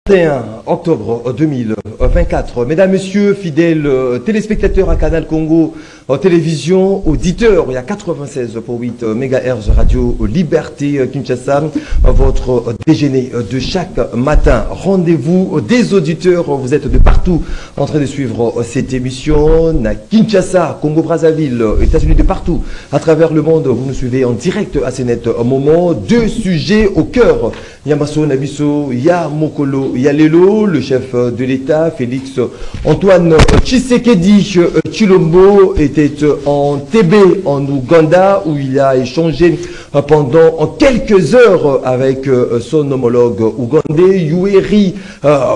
31 octobre 2024. Mesdames, Messieurs, fidèles téléspectateurs à Canal Congo Télévision, auditeurs, il y a 96.8 MHz Radio Liberté Kinshasa, votre déjeuner de chaque matin. Rendez-vous des auditeurs, vous êtes de partout en train de suivre cette émission. À Kinshasa, Congo Brazzaville, États-Unis, de partout à travers le monde, vous nous suivez en direct à ce net moment. Deux sujets au cœur. Yamaso Nabiso, Ya Mokolo, Yalelo, le chef de l'État, Félix Antoine Tshisekedi Tshilombo, était en TB, en Ouganda, où il a échangé pendant quelques heures avec son homologue ougandais, Yoweri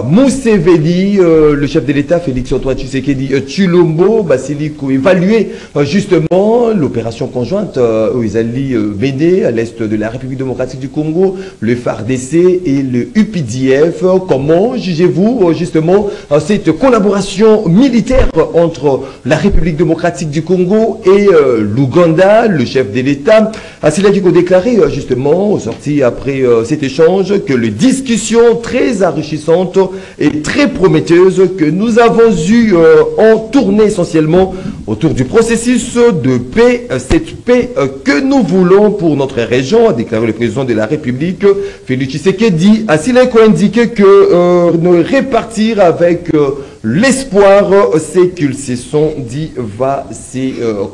Museveni, le chef de l'État, Félix Antoine Tshisekedi Tshilombo, Basiliko, évalué justement l'opération conjointe où ils allaient mener à l'est de la République démocratique du Congo, le FARDC et le UPDF. Comment jugez-vous justement cette collaboration militaire entre la République démocratique du Congo et l'Ouganda? Le chef de l'État a déclaré justement, sorti après cet échange, que les discussions très enrichissantes et très prometteuses que nous avons eues ont tourné essentiellement autour du processus de paix, cette paix que nous voulons pour notre région, a déclaré le président de la République, Félix Tshisekedi. A indiqué que ne répartir avec l'espoir, c'est qu'ils se sont dit va se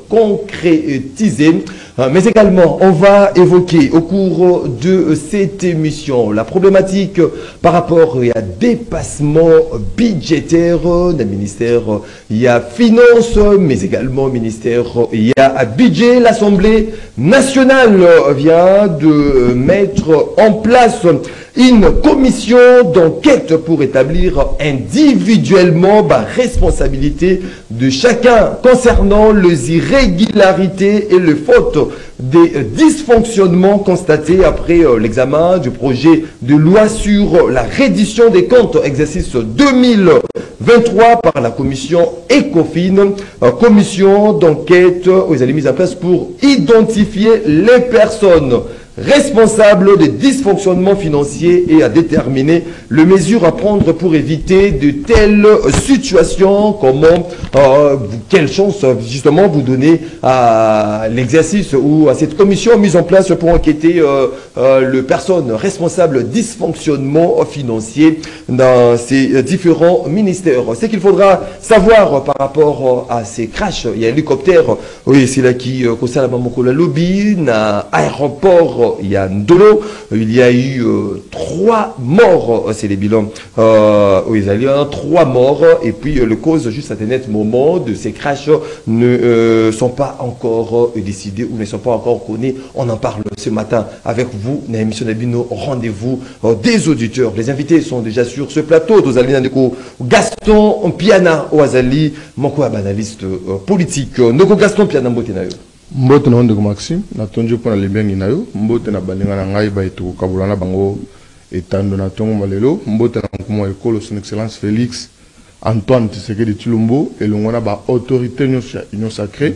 concrétiser. Mais également, on va évoquer au cours de cette émission la problématique par rapport à dépassement budgétaire du ministère. Il y a finance, mais également ministère, il y a budget. L'Assemblée nationale vient de mettre en place une commission d'enquête pour établir individuellement la responsabilité de chacun concernant les irrégularités et les fautes des dysfonctionnements constatés après l'examen du projet de loi sur la reddition des comptes exercice 2023 par la commission ECOFIN, commission d'enquête où ils allaient mise en place pour identifier les personnes responsable des dysfonctionnements financiers et à déterminer les mesures à prendre pour éviter de telles situations. Comment, quelle chance justement vous donnez à l'exercice ou à cette commission mise en place pour enquêter les personnes responsables de dysfonctionnements financiers dans ces différents ministères. Ce qu'il faudra savoir par rapport à ces crashs, il y a un hélicoptère, oui, c'est là qui concerne la Mamokola Lobby, dans l'aéroport. Il y a Ndolo, il y a eu 3 morts, c'est les bilans. Oui, il y a eu 3 morts, et puis les causes, juste à un net moment, de ces crashs ne sont pas encore décidées ou ne sont pas encore connues. On en parle ce matin avec vous, dans l'émission d'Abino, rendez-vous des auditeurs. Les invités sont déjà sur ce plateau. Gaston Piana, Oazali, mon analyste politique. Noko Gaston Piana, Mbotenayo. Mbote na ndeko Maxime na tonjo pona lebengi na yo mbote na balinga na ngai ba etu kabulana bango etando na tongo malelo mbote na nkumo ekolo son excellence Félix Antoine Tshisekedi Tshilombo elongo na ba autorité nyonso union sacrée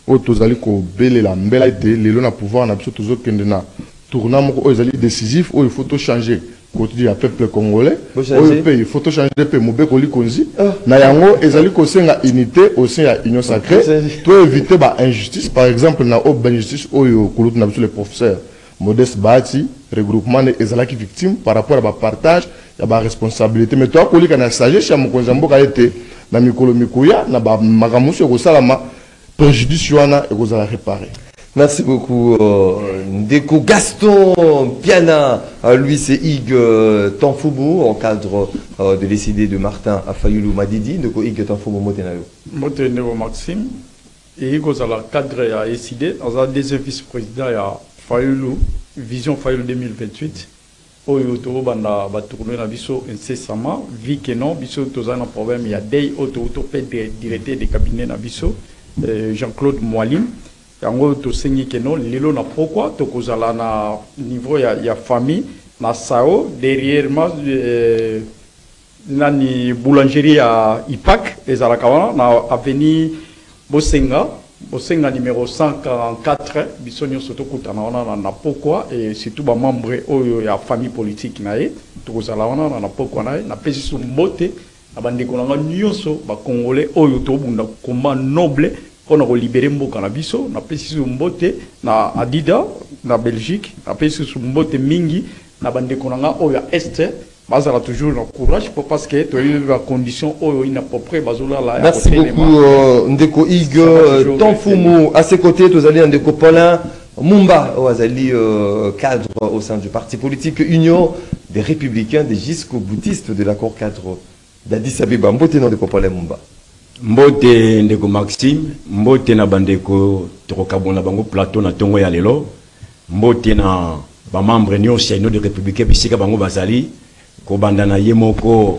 o tozali ko belela mbela ete lelo na pouvoir na biso tozokende na tournant moko ezali décisif o il faut tout changer quotidien peuple congolais il faut tout changer pe mobeko likonzi na yango ezali ko senga unité au sein ya union sacrée to éviter ba injustice par exemple na o injustice oyo kulutu na biso les professeurs Modeste Bati regroupement ne ezalaki victime par rapport à ba partage ya ba responsabilité mais to akolika na sagesse ya mokonzi mboka ete na mikolo mikuya na ba makamuso ko salama préjudice wana ekozala réparer. Merci beaucoup, Ndeko Gaston Piana. Lui, c'est Hugues Tanfoubou, en cadre de décider de Martin Fayulu Madidi. Ndeko Hugues Tanfoubou, Motenayo. Motenayo Maxime. Et Hugues, dans le cadre a décidé, dans un deuxième vice-président, il y a Fayulu, Vision Fayulu 2028. Oyo to banda ba tourner na biso incessamment vu que non biso toza na problème il y a des auto fait directeur de cabinet na biso Jean-Claude Moalim. Yango to sengi keno lilo na pourquoi to kozala na niveau ya famille na sao derrière ma nani boulangerie à Ipak ezala kawana na avenue Bosenga Bosenga numéro 144 bisonyo soto kutana wana na pokwa et surtout ba membre oyo ya famille politique nae tokozala wana na pokwa nae na pesi su mbote na bandeko na nyonso ba congolais oyo to bunda combat noble pona ko libérer mboka na biso na pesi su mbote na Adida na Belgique na pesi su mbote mingi na bandeko na oyo ya est bazala toujours le courage pour parce que tu as eu la condition où il n'a pas prêt bazola là. Merci beaucoup Ndeko Hugues Tanfumu à ses côtés vous allez Ndeko Paulin Mumba Azali cadre au sein du parti politique Union des Républicains des jusqu'au-boutistes de l'accord cadre d'Addis Abeba. Mbote Ndeko Paulin Mumba. Mbote Ndeko Maxime, mbote na bandeko tokabona bango plateau na tongo ya lelo. Mbote na ba membre nyonso ya Union des Républicains bisika bango bazali. Kobandana Yemoko,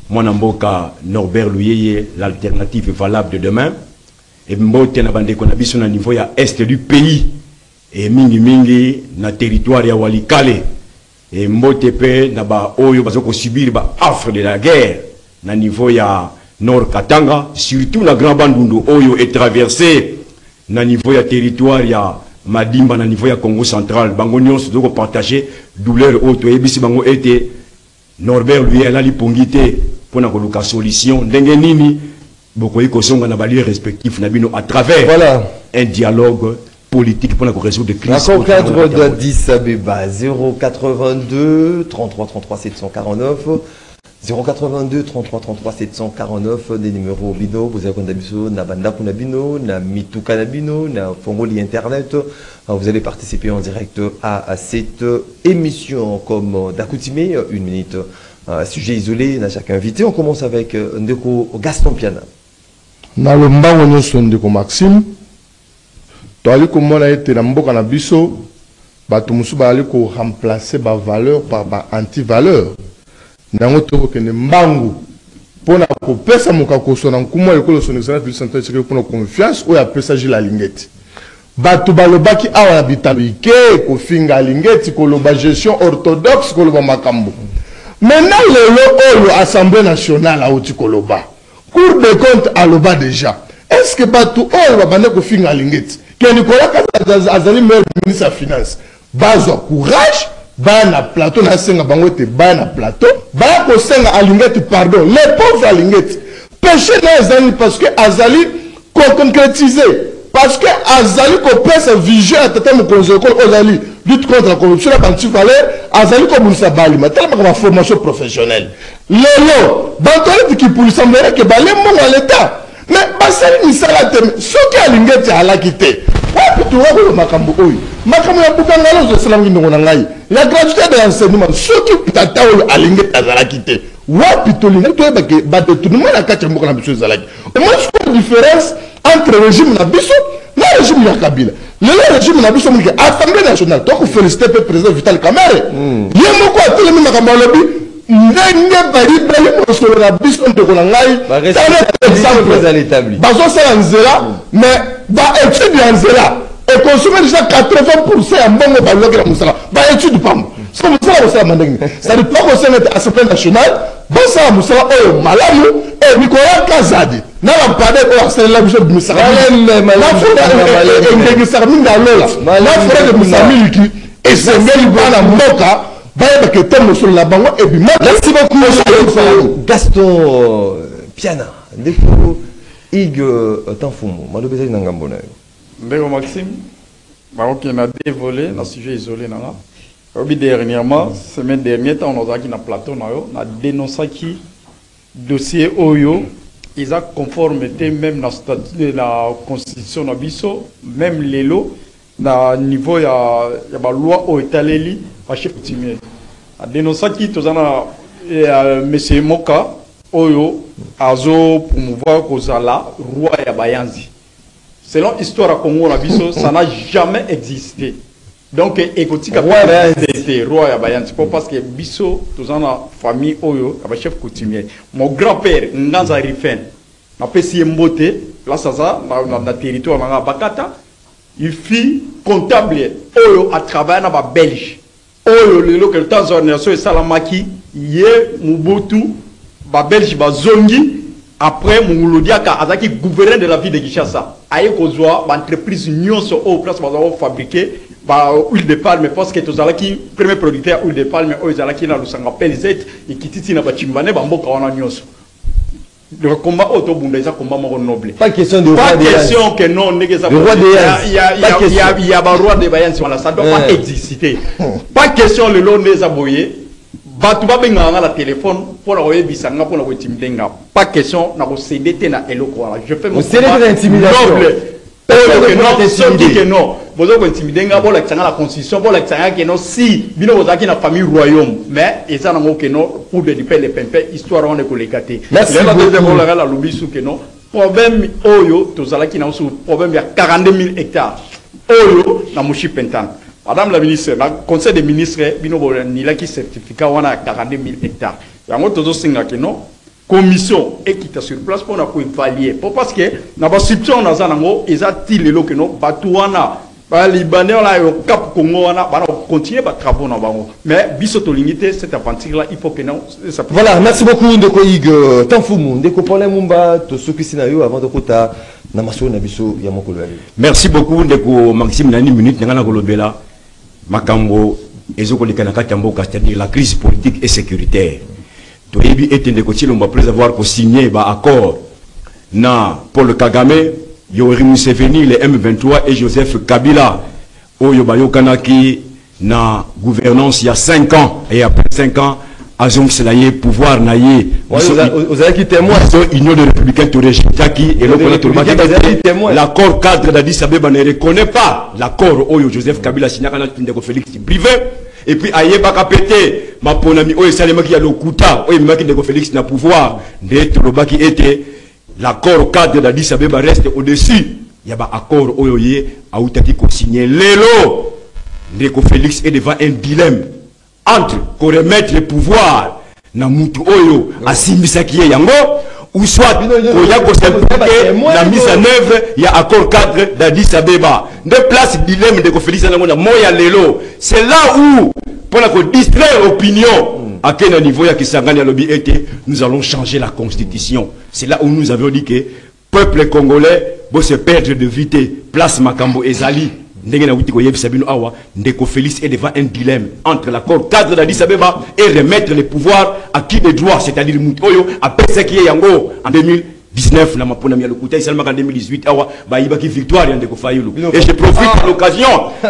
Mwanamboka, Norbert Louyeye, l'alternative valable de demain. Et Mbote na bande konabiso na niveau ya est du pays. Et mingi mingi na territoire ya Walikale. Et Mbote pe na ba oyo bazoko subir ba affre de la guerre na niveau ya Nord Katanga, surtout na Grand Bandundu oyo est traversé na niveau ya territoire ya Madimba na niveau ya Congo central. Bango nyonso doko partager douleur auto et bisi bango été Norbert lui elle a l'ipongité pour la solution ndengenini bokoyi kosonga na balier respectif na bino à travers voilà un dialogue politique pour la résoudre des crises. L'accord cadre d'Addis Abeba 082 33 33 749 082 33 33 749 des numéros bino vous avez condabiso na banda kunabino na mituka nabino na fongoli internet. Vous allez participer en direct à cette émission comme d'accoutumé, 1 minute, sujet isolé, na chaque invité. On commence avec Ndeko Gaston Piana. Na le mbango nyonso Ndeko Maxime, toali komona ete na mboka na biso bato musu baali ko remplacer ba valeur par ba anti-valeur. Nango toko kene mbangu pona ko pesa muka ko sona nkumo ekolo son excellence Félix Antoine Tshisekedi pona confiance o ya pesa Gilles Alingeti. Bato balobaki awa na bitalo ike ko finga Alingeti ko loba gestion orthodoxe ko loba makambo. Maintenant lelo oyo Assemblée nationale a oti ko loba. Cour des comptes a loba déjà. Est-ce que bato oyo babane ko finga Alingeti ke Nicolas Kazadi azali meilleur ministre des finances. Bazo courage ba na plateau na senga bango te ba na plateau ba ko senga Alingeti pardon les pauvres Alingeti péché na ezali parce que azali ko concrétiser parce que azali ko pesa vision à tata mo conseil ko azali lutte contre la corruption la anti-valeur azali ko bulisa bali ma tellement ma formation professionnelle lelo bantoli qui pour sembler que balé mon à l'état mais basali ni sala te soki Alingeti ala kité wapi tu wako makambo oyo makambo ya bukangalo zo salam ngi ngona ngai la gratuité de l'enseignement soki tata oyo Alingeti azala kité wapi to linga to ba ke ba de tout le monde la kacha mboka na biso zalaki moi je fais la différence entre le régime na biso na régime ya Kabila le régime na biso mike Assemblée nationale to ko féliciter le président Vital Kamerhe yemoko atelemi makambo lobi ndenge bari bali mosolo na biso ndeko na ngai exemple à l'établi bazo sala nzela mais ba étude ya nzela et consommer déjà 80% ya mbongo ba loki na musala ba étude pam so musala musala mandenge ça ne peut pas concerner Assemblée nationale bosa musala oyo malamu et Nicolas Kazadi na la pade o asala biso musala na fona ndenge sarminga lola na fona de musamiliki et sengeli bana mboka baye que tellement sur la bango et puis merci beaucoup Gaston Piana Ndeko Hugues Tanfumu malobeza na ngambo na yo Ndeko Maxime baroki na dévolé na sujet isolé na obi dernièrement semaine dernière on a qui na plateau na yo na dénoncer qui dossier oyo ils a conformité même na statut de la constitution na biso même lelo na niveau ya ba loi o etaleli pa chef coutumier a dénoncer qui tozana monsieur Moka oyo azo promouvoir kozala roi ya bayanzi selon histoire à Congo na biso ça n'a jamais existé donc écoute roi ya bayanzi parce que biso tozana famille oyo ya chef coutumier mon grand-père Nganza Rifen na pesi mbote là ça na territoire na Bakata il fit comptable oyo à travailler na ba belge oyo le local Tanzania so salamaki ye Mobutu ba belge ba zongi après Mungulodiaka azaki gouverneur de la ville de Kinshasa aye kozwa ba entreprise nyonso au place ba fabriquer ba huile de palme parce que tozalaki premier producteur huile de palme o ezalaki na lusanga pelizet ikititi na bachimbane ba mboka wana nyonso. Le combat autobunda est un combat noble. Pas question de pas roi question que non, il y a un roi de Bayern, ça doit pas exister. Pas question le long des aboyés. Batuba benga la téléphone pour la royer bisanga pour la intimidenga. Pas question na ko céder na eloko. Je fais mon noble. Que non, vous avez intimidé, vous avez la constitution, vous avez la si, vous avez la famille royaume, mais ils ont que non pour de les pimpés, histoire on est collecté. Merci beaucoup. La lobby sous que non, problème oyo, tous ceux qui n'ont sous problème il y a 42 000 hectares. Oyo, na mouchi pentan. Madame la ministre, le conseil des ministres, bino ni la qui certificat on a 42 000 hectares. Yango tozo singa que non. Commission et qui est sur place pour nous évaluer. Parce que dans la situation dans zanango, ils ont-ils le que non batouana, les Libanais là au Cap Congo on a continuer à travailler dans bango. Mais bisoto limité cette aventure là, il faut que non. Voilà, merci beaucoup de Koig Tanfumu, de Kopole Mumba, to soki sinayo avant de kota na maso na biso ya mokolo. Merci beaucoup de ko Maxime Nani minute ngana kolobela makambo ezoko likana katambo c'est-à-dire la crise politique et sécuritaire. Toyebi etende kotilo après avoir signé ba accord na Paul Kagame, Yoweri Museveni, le M23 et Joseph Kabila oyo bayokanaki na gouvernance il y a 5 ans et après 5 ans azong selaye pouvoir naye vous avez qui témoin Union des républicains to rejetaki et l'accord cadre d'Addis Abeba ne reconnaît pas l'accord oyo Joseph Kabila signé kana Ndeko Félix privé. Et puis aye baka pété ma ponami oyo salemaki ya lokuta oyo maki Ndeko Félix na pouvoir d'être lobaki était l'accord cadre d'Addis Abeba reste au-dessus ya ba accord oyo ye autaki ko signer lelo Ndeko Félix est devant un dilemme entre ko remettre le pouvoir na mutu oyo asimbisaki ye yango ou soit koya ko s'impliquer la mise en œuvre ya accord cadre d'Addis Abeba de place dilemme de Félix na moya lelo. C'est là où pour la distraire l'opinion à quel niveau ya Kisangani lobby était nous allons changer la constitution. C'est là où nous avions dit que peuple congolais doit se perdre de vite place Makambo Ezali. Ndeko Félix est devant un dilemme entre l'accord cadre d'Addis Abeba et remettre le pouvoir à qui de droit, c'est-à-dire Moutoyo, à Peseki Yango en 2019, la Mapona Mialokuta, seulement en 2018, Baïbaki victoire Ndeko Fayulu. Et je profite de l'occasion,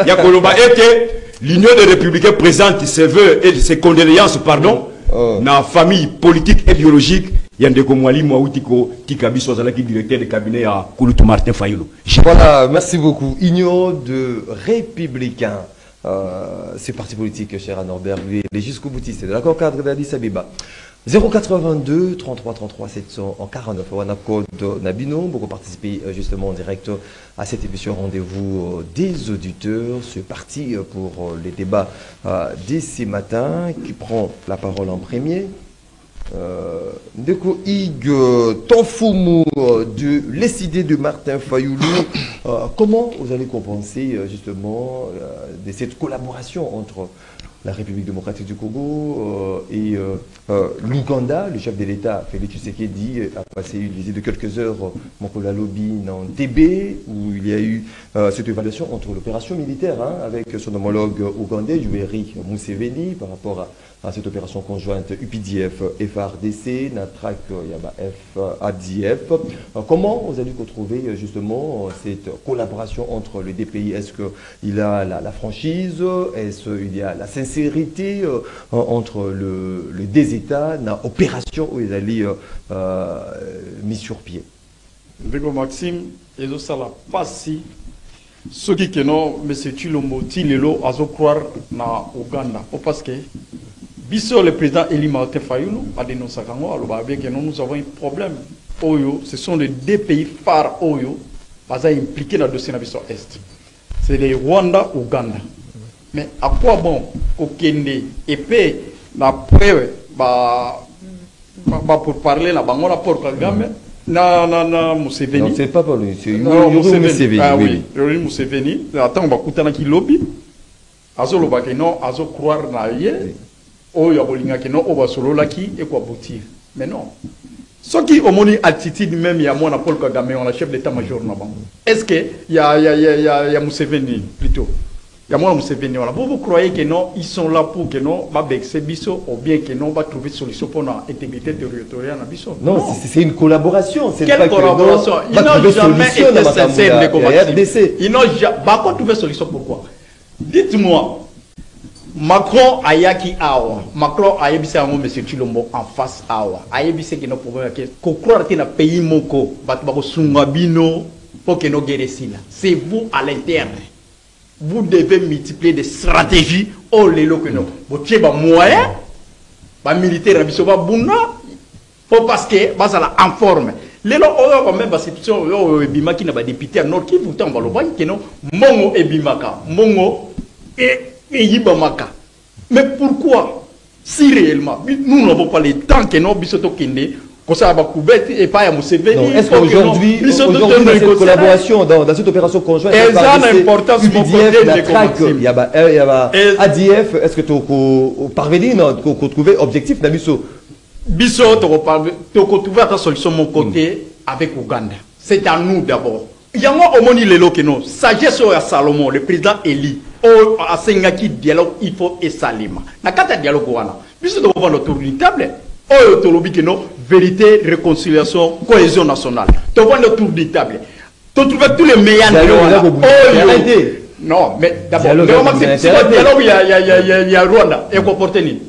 Yakoloba était l'Union des républicains présente ses voeux et ses condoléances, pardon, dans la famille politique et biologique. Yandeko Mwalimu Aoutiko Tikabiso Zalaki, directeur de cabinet à Kouloutou Martin Fayulu. Voilà, merci beaucoup. Union de républicains, ce parti politique, cher Norbert, lui, il est jusqu'au boutiste de l'accord cadre d'Addis Abeba. 082 33 33 749 Wanakode Nabino, beaucoup participé justement en direct à cette émission Rendez-vous des auditeurs. C'est parti pour les débats dès ce matin. Qui prend la parole en premier? Ndeko Ig Tanfumu de l'ESID de Martin Fayulu. Comment vous allez compenser justement de cette collaboration entre la République démocratique du Congo et l'Ouganda? Le chef de l'État, Félix Tshisekedi, a passé une visite de quelques heures Mokola Lobby dans TB, où il y a eu cette évaluation entre l'opération militaire avec son homologue ougandais, Yoweri Museveni, par rapport à cette opération conjointe UPDF, FARDC, NATRAC, FADF. Comment vous allez retrouver justement cette collaboration entre les deux pays? Est-ce qu'il y a la franchise? Est-ce qu'il y a la sincérité entre les deux États dans l'opération où ils allaient mis sur pied? Ndeko Maxime, et ça la passe. Ceux qui non, mais c'est tu le moti lelo azo croire na Ouganda. Parce que Bissot, le président Eli Martin Fayulu, a dénoncé que nous avons un problème. Oyo, ce sont les deux pays phares Oyo, impliqués dans le dossier de Est. C'est les Rwanda et Ouganda. Mais à quoi bon au Kenya et puis après pour parler là, on a pour Kagame, na Museveni. Non, c'est pas pour lui, c'est Museveni. Ah oui, Yoweri Museveni. Attends, on va écouter qui lobby. Azo lobaki non, azo croire na yé. Oh, il y a bolinga qui non, on va solo là qui et quoi boutir. Mais non. Ce qui au moni attitude même il y a mon Paul Kagame on la chef d'état-major là-bas. Est-ce que il y a Museveni plutôt. Il y a mon Museveni voilà. Vous croyez que non, ils sont là pour que non va vexer biso ou bien que non va trouver solution pour l'intégrité territoriale na biso. Non, c'est une collaboration, c'est quelle collaboration? Ils n'ont jamais été sincères de RDC. Ils n'ont jamais trouvé solution pourquoi? Dites-moi. Macron ayaki awa Macron ayebisa yango monsieur Chilombo en face awa ayebisa que no problème que ko croire que na pays moko batu bako sunga bino pour que no gueresila c'est vous à l'interne vous devez multiplier des stratégies au lelo que no botie ba moyen ba militaire biso ba buna pour parce que bazala en forme lelo oyo même ba situation oyo ebimaki na ba député à Nord Kivu pourtant ba lobaki que no mongo ebimaka mongo et mais pourquoi si réellement nous n'avons pas le temps que nos bisoto kende comme ça va couvert et pas à Museveni est-ce qu'aujourd'hui dans cette collaboration dans cette opération conjointe elle a une importance il y a ADF est-ce que tu parvenir à trouver objectif na biso tu trouver ta solution mon côté avec Ouganda c'est à nous d'abord il y a au moni lelo que non sagesse à Salomon le président Eli o asengaki dialogue il faut et salima na kata dialogue wana biso to vendre autour d'une table o to lobi que non vérité réconciliation cohésion nationale to vendre autour d'une table to trouver tous les meilleurs non mais d'abord dialogue il y a Rwanda et comporter ni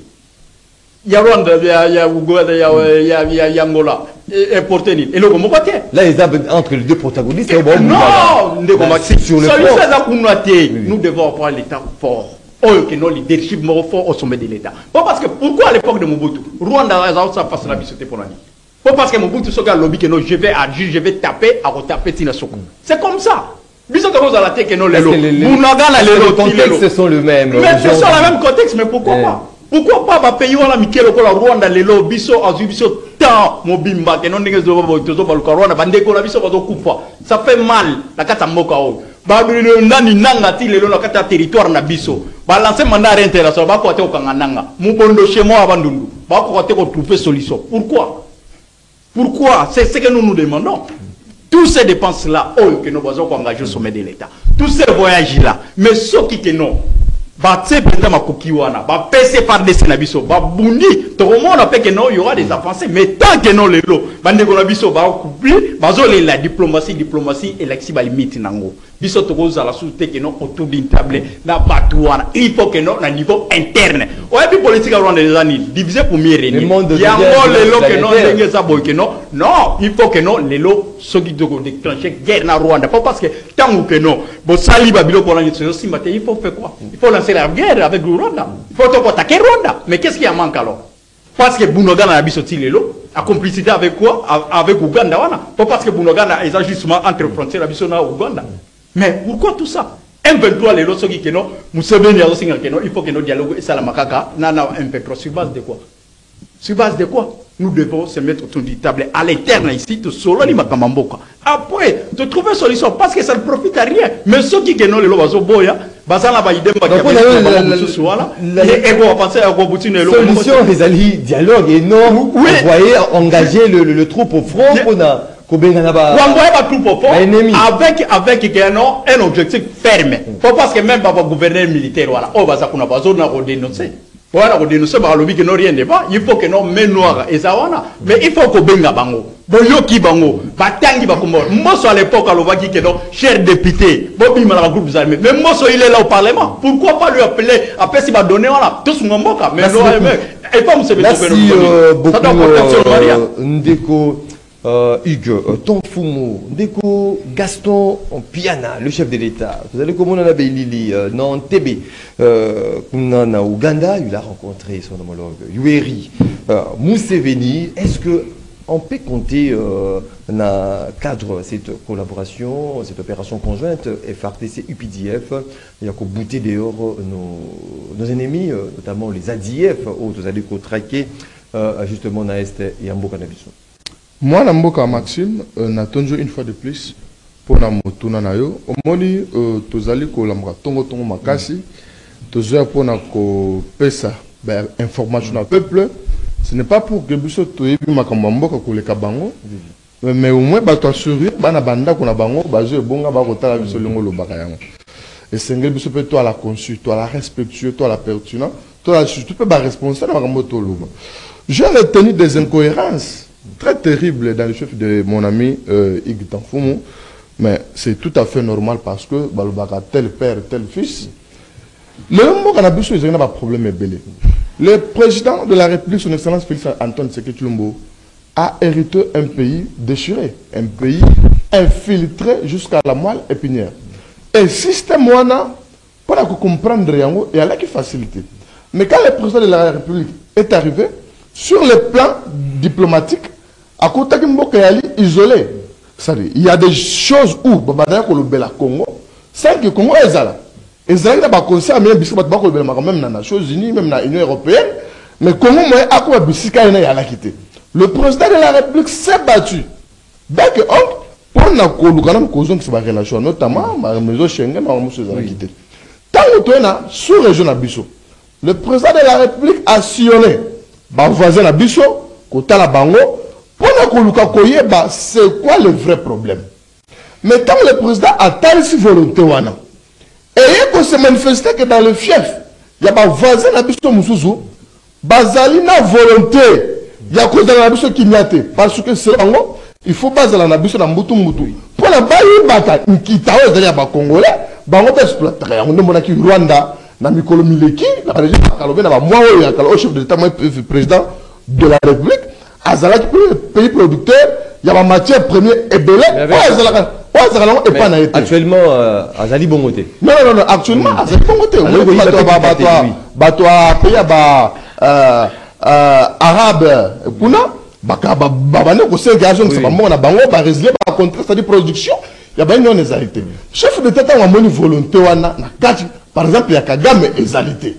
il y a Rwanda il y a Uganda il y a Angola et porter ni et le comment côté là ils entre les deux protagonistes non sur le nous devons avoir l'état fort que nos leadership fort au sommet de l'état pas parce que pourquoi à l'époque de Mobutu Rwanda ça passe la bisoté pour l'année pas parce que Mobutu ce gars lobby que non je vais agir je vais taper à retaper Tina Soko c'est comme ça biso que vous à la tête que non les les contextes sont le même mais ce sont le même contexte mais pourquoi pas pourquoi pas pays wala mikelo ko la Rwanda lelo biso azu biso tant mobimba que non ndenge zo ba Rwanda bande ko la biso ba kufa ça fait mal la kata mboka o ba ndani nanga ti lelo na kata territoire na biso ba lancer mandat international ba ko te ko nanga mubondo chez moi abandundu ba ko te ko trouver solution pourquoi c'est ce que nous nous demandons tous ces dépenses là que nous besoin engager au sommet de l'état tous ces voyages là mais ce qui que non ba tse président makoki wana ba PC par des nabiso ba bundi to on appelle que non il y aura des avancées mais tant que non lelo bande ko nabiso ba couper bazo la diplomatie et l'axi ba limite nango biso to ko za la société que non autour d'une table na batouana il faut que non na niveau interne o et puis politique rwanda les années divisé pour mieux régner il y a lelo que non ndenge ça boy que non il faut que non lelo ce qui doit déclencher guerre na Rwanda pas parce que tant que non bo sali ba bilo pour la si matin il faut faire quoi il faut lancer la guerre avec le Rwanda il faut attaquer Rwanda mais qu'est-ce qui en manque alors parce que Bunogana a bisoti lelo a complicité avec quoi avec Ouganda wana pas parce que Bunogana est justement entre frontières à bisona Ouganda mais pourquoi tout ça M23 les lots qui non Museveni a aussi que non il faut que nos dialogues et ça la makaka nana M23 sur base de quoi nous devons se mettre autour du table à l'interne ici tout solo ni makamamboka après de trouver solution parce que ça ne profite à rien mais ceux qui non les lots bazo boya basala ba idem ba et on va penser à Robutine le solution les alliés dialogue et non envoyer engager le troupe au front pour avec un objectif ferme. Pas parce que même pas gouverneur militaire voilà. Oh bah ça qu'on a pas besoin de dénoncer. Voilà, on dénonce par lobby que non rien n'est pas. Il faut que non mais noir et ça voilà. Mais il faut que benga bango. Boyoki bango. Batangi bakumo. Moi à l'époque à l'ovaki que non cher député. Bobi malala groupe des armées. Mais moi il est là au parlement. Pourquoi pas lui appeler après s'il va donner voilà. Tous ngomboka. Mais non et pas monsieur Ndeko Hugues Tonfumo, Ndeko Gaston Piana, le chef de l'État. Vous allez comment on a Lili non TB, na Ouganda, il a rencontré son homologue Yoweri Museveni. Est-ce que on peut compter dans le cadre de cette collaboration, cette opération conjointe FRDC UPDF, il y a qu'au bouter dehors nos ennemis, notamment les ADF, où vous allez traquer justement dans l'Est et en Bokanabiso. Moi, Namboka Maxime, n'attendons une fois de plus pour na motuna na yo. Omoni tozali ko lamra tongo makasi, tozali pour na ko pesa information au peuple Ce n'est pas pour que biso toyebi makambo mboka koleka bango, mais au moins ba to assurer bana banda ko na bango bazo ebonga ba kotala biso lingo lobaka yango. Et sengel biso pe toi la conçu, toi la respectueux, toi la pertinent, toi la tu peux pas responsable makambo to loba. J'ai retenu des incohérences très terribles dans le chef de mon ami Ig Tanfumu, mais c'est tout à fait normal parce que balobaka tel père, tel fils. Le mot qu'on a besoin, il y a un problème belé. Le président de la République, son Excellence Félix Antoine Tshisekedi Tshilombo, a hérité un pays déchiré, un pays infiltré jusqu'à la moelle épinière. Et le système pour comprendre, il y a là qui facilité. Mais quand le président de la République est arrivé, sur le plan diplomatique, à côté de Mboka isolé, il y a des choses où, le Congo, sans que le Congo est là. Et ça, il y a des conseils, même dans les Nations Unies, même dans l'Union Européenne, mais comment le président de la République s'est battu. Pour la relation, notamment, la Schengen, tant que sous région le président de la République a sillonné les voisins de Bisso, côté la Bango, pour c'est quoi le vrai problème. Mais tant le président a telle volonté, et il faut se manifester que dans le fief, il y a des voisins de Bisso Mousouzou, bazali na volonté, il y a cause de la Bisso qui n'y a pas. Parce que c'est il faut baser la Bisso dans Moutou Moutou. Pour la baille, bata, qui t'a osé les Congolais, bango exploiter. On demande qui Rwanda, na Mikolo Mileki, la région de Kalobé, na moi, au chef de l'État, moi, président de la République, Azala qui est pays producteur, il y a ma matière première et belée. Actuellement, Azali Bongote. Non, actuellement, Azali Bongote. Batoa, pays arabe, Kuna, Babane, ko se gazon, ça va mon abango, ba résilier, ba contrat, c'est-à-dire production, il y a bien une exalité. Chef de l'État, on a une volonté, par exemple, il y a Kagame exalité.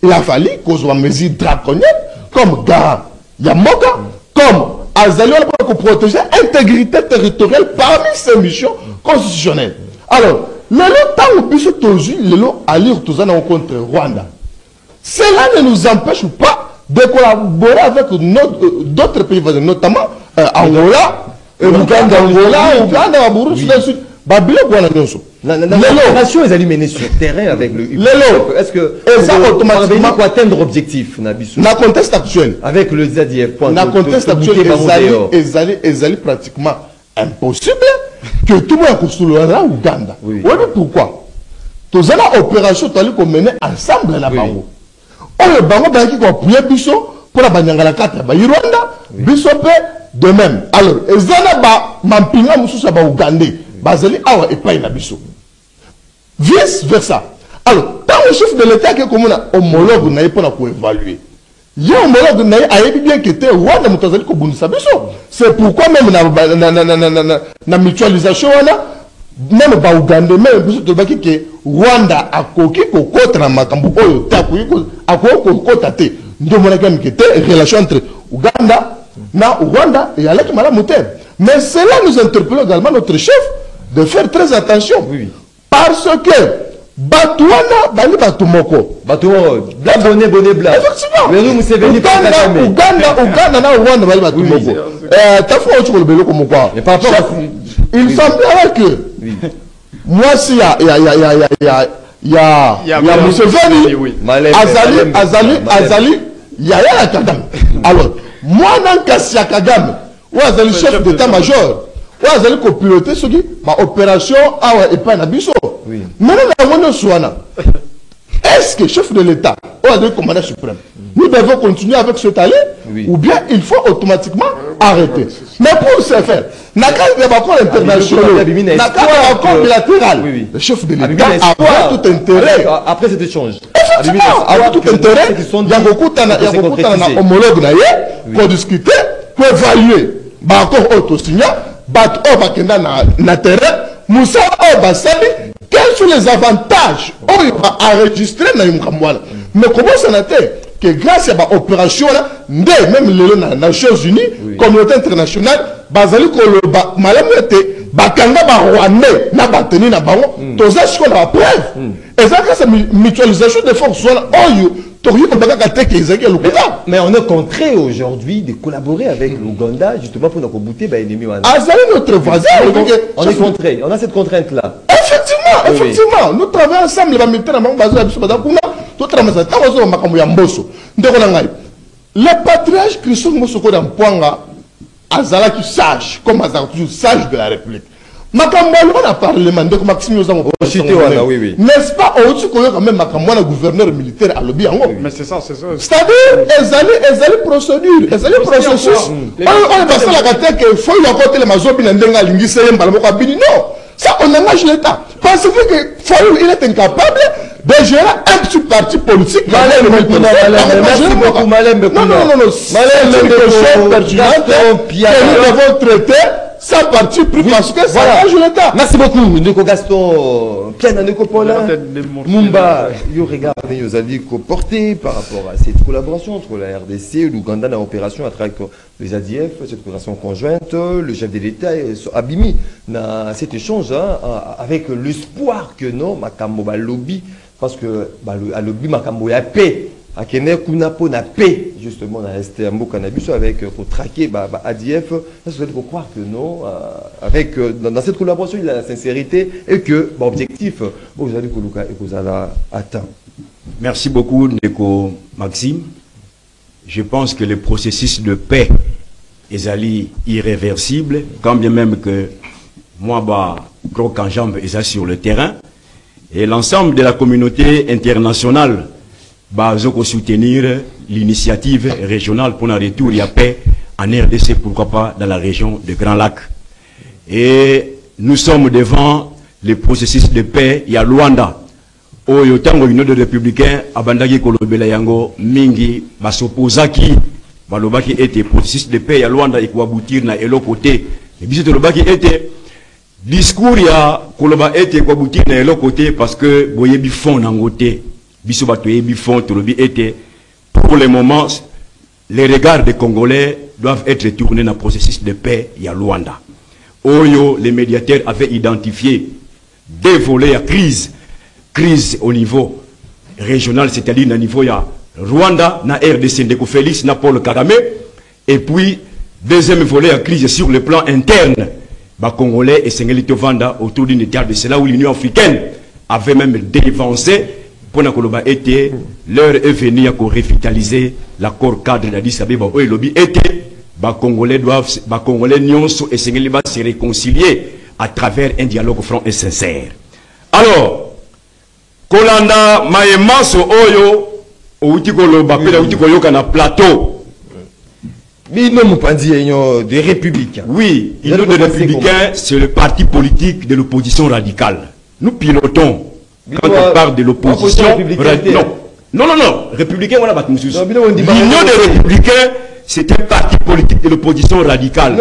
Il a fallu qu'on soit mesure draconienne, comme Gara, Yamoka, comme Azali, on a protéger l'intégrité territoriale parmi ses missions constitutionnelles. Alors, le temps où nous sommes allés contre Rwanda, cela ne nous empêche pas de collaborer avec d'autres pays, notamment Angola, Ouganda, Burundi, l'opération est menée sur terrain avec le est-ce que ça automatiquement pour atteindre l'objectif dans le contexte actuel avec le ZDF dans le contexte actuel est pratiquement impossible que tout le monde construise en Ouganda. Oui, pourquoi tous les opérations qu'on menait ensemble là-bas. Le bango qui a appuyé Bisso pour la Banyangala 4 Rwanda, Bisso de même. Alors, ezana ba mampinga mususa ba Ougandais, bazali awa et pas Bisso. Vice versa. Alors, tant le chef de l'État qui est comme un homologue n'a pas pour évaluer. Il y a un homologue n'a pas bien que tu es Rwanda mutazali ko bunisa Bisso. C'est pourquoi même na mutualisation même ba Ougandais même Bisso to baki que Rwanda a koki ko kota na makambo oyo takuyi ko akoko kota te. Ndo mona kam que te relation entre Ouganda na Rwanda et avec Madame Mouter. Mais cela nous interpelle également notre chef de faire très attention. Oui. Parce que Batouana, Bali Batumoko. Batouana, bonnet blanc. Effectivement. Ouganda, na Rwanda, Bali Batumoko. T'as fait autre chose de comme quoi. Il semblerait que moi, si il y a Museveni, Azali, il y a Kagame. Alors, moi, dans Kassia Kagame, ou Azali chef d'état-major, ou Azali copiloter ce qui ma opération et pas Nabiso. Maintenant, est-ce que chef de l'État ou Azali commandant suprême, nous devons continuer avec ce talent ou bien il faut automatiquement arrêter. Mais pour ce faire, n'a qu'à des accords internationaux, n'a qu'à des accords bilatéraux. Le chef de l'État a tout intérêt. Après cet échange, a tout intérêt. Il y a beaucoup de homologues pour discuter, pour évaluer. Encore autre signal, na terrain, Moussa Obasali, quels sont les avantages on va enregistrer dans une campagne. Mais comment ça n'a été que grâce à l'opération, même les Nations Unies, communauté internationale, Bazali Koloba, Malamete, Bakanga Rwandais, n'a pas tenu na bango, tous ça ce qu'on a preuve. Et ça, c'est mutualisation des forces, Mais on est contraint aujourd'hui de collaborer avec l'Ouganda justement pour nous bouter l'ennemi. Notre voisin. On est contraint, on a cette contrainte-là. Effectivement, nous travaillons ensemble, le patriarche Christophe Mosoko d'Ampoanga, Azala qui sage, comme Azala toujours sage de la République. Makambo na parlement de Maxime Yozango. N'est-ce pas au-dessus quand même Makambo na gouverneur militaire à l'obi yango. Mais c'est ça. C'est-à-dire ezali procédure, ezali processus. On est passé la carte que faut y côté les mazobi na ndenga lingise yemba la mokabini non. Ça on engage l'État. Parce que Fayou il est incapable de gérer un petit parti politique. Merci beaucoup Malem. Non. C'est une question pertinente que nous devons traiter. Ça parti pris parce que ça engage l'État. Merci beaucoup, Ndeko Gaston, Piana Ndeko Paula, Mumba, yo regarde, nous allons porter par rapport à cette collaboration entre la RDC et l'Ouganda dans l'opération à travers les ADF, cette collaboration conjointe, le chef de l'État Abimi dans cet échange avec l'espoir que non, Makambo va lobby, parce que à lobby Makambo y a paix. À Kenya, Kunapo na paix, justement, dans l'Est cannabis avec pour traquer ADF. Vous allez croire que non, avec dans cette collaboration, il y a la sincérité et que l'objectif, vous allez atteindre. Merci beaucoup, Ndeko Maxime. Je pense que le processus de paix est irréversible, quand bien même que moi, gros en jambe, est sur le terrain. Et l'ensemble de la communauté internationale pour soutenir l'initiative régionale pour un retour à paix en RDC, pourquoi pas dans la région de Grand Lac. Et nous sommes devant le processus de paix à Luanda. Au yotango union de républicains abandaki kolobela yango mingi basopozaki balobaki était processus de paix à Luanda et ko aboutir na elo côté. Et biso tolobaki était discours ya koloba était ko aboutir na elo côté parce que boyebi fond nangote. Pour le moment, les regards des Congolais doivent être tournés dans le processus de paix à Luanda. Oyo, les médiateurs avaient identifié des volets à crise. Crise au niveau régional, c'est-à-dire au niveau de Rwanda, na RDC, Ndeko Félix, na Paul Kagame. Et puis, deuxième volet à crise sur le plan interne. Congolais et Sengelito Vanda autour d'une terre de cela où l'Union africaine avait même dévancé. Pour été l'heure est venue à revitaliser l'accord cadre d'Addis Abeba où le lobby était Congolais doivent Congolais nyonso et Sengeleba se réconcilier à travers un dialogue franc et sincère. Alors Kolanda Maemaso Oyo Outikoloba Pela Outikoyoka na plateau. Mais non, mon pandi, des républicains. Oui, l'Union des républicains, c'est le parti politique de l'opposition radicale. Nous pilotons. Quand on parle de l'opposition, non, républicain, on a battu. L'Union des républicains, c'est un parti politique de l'opposition radicale.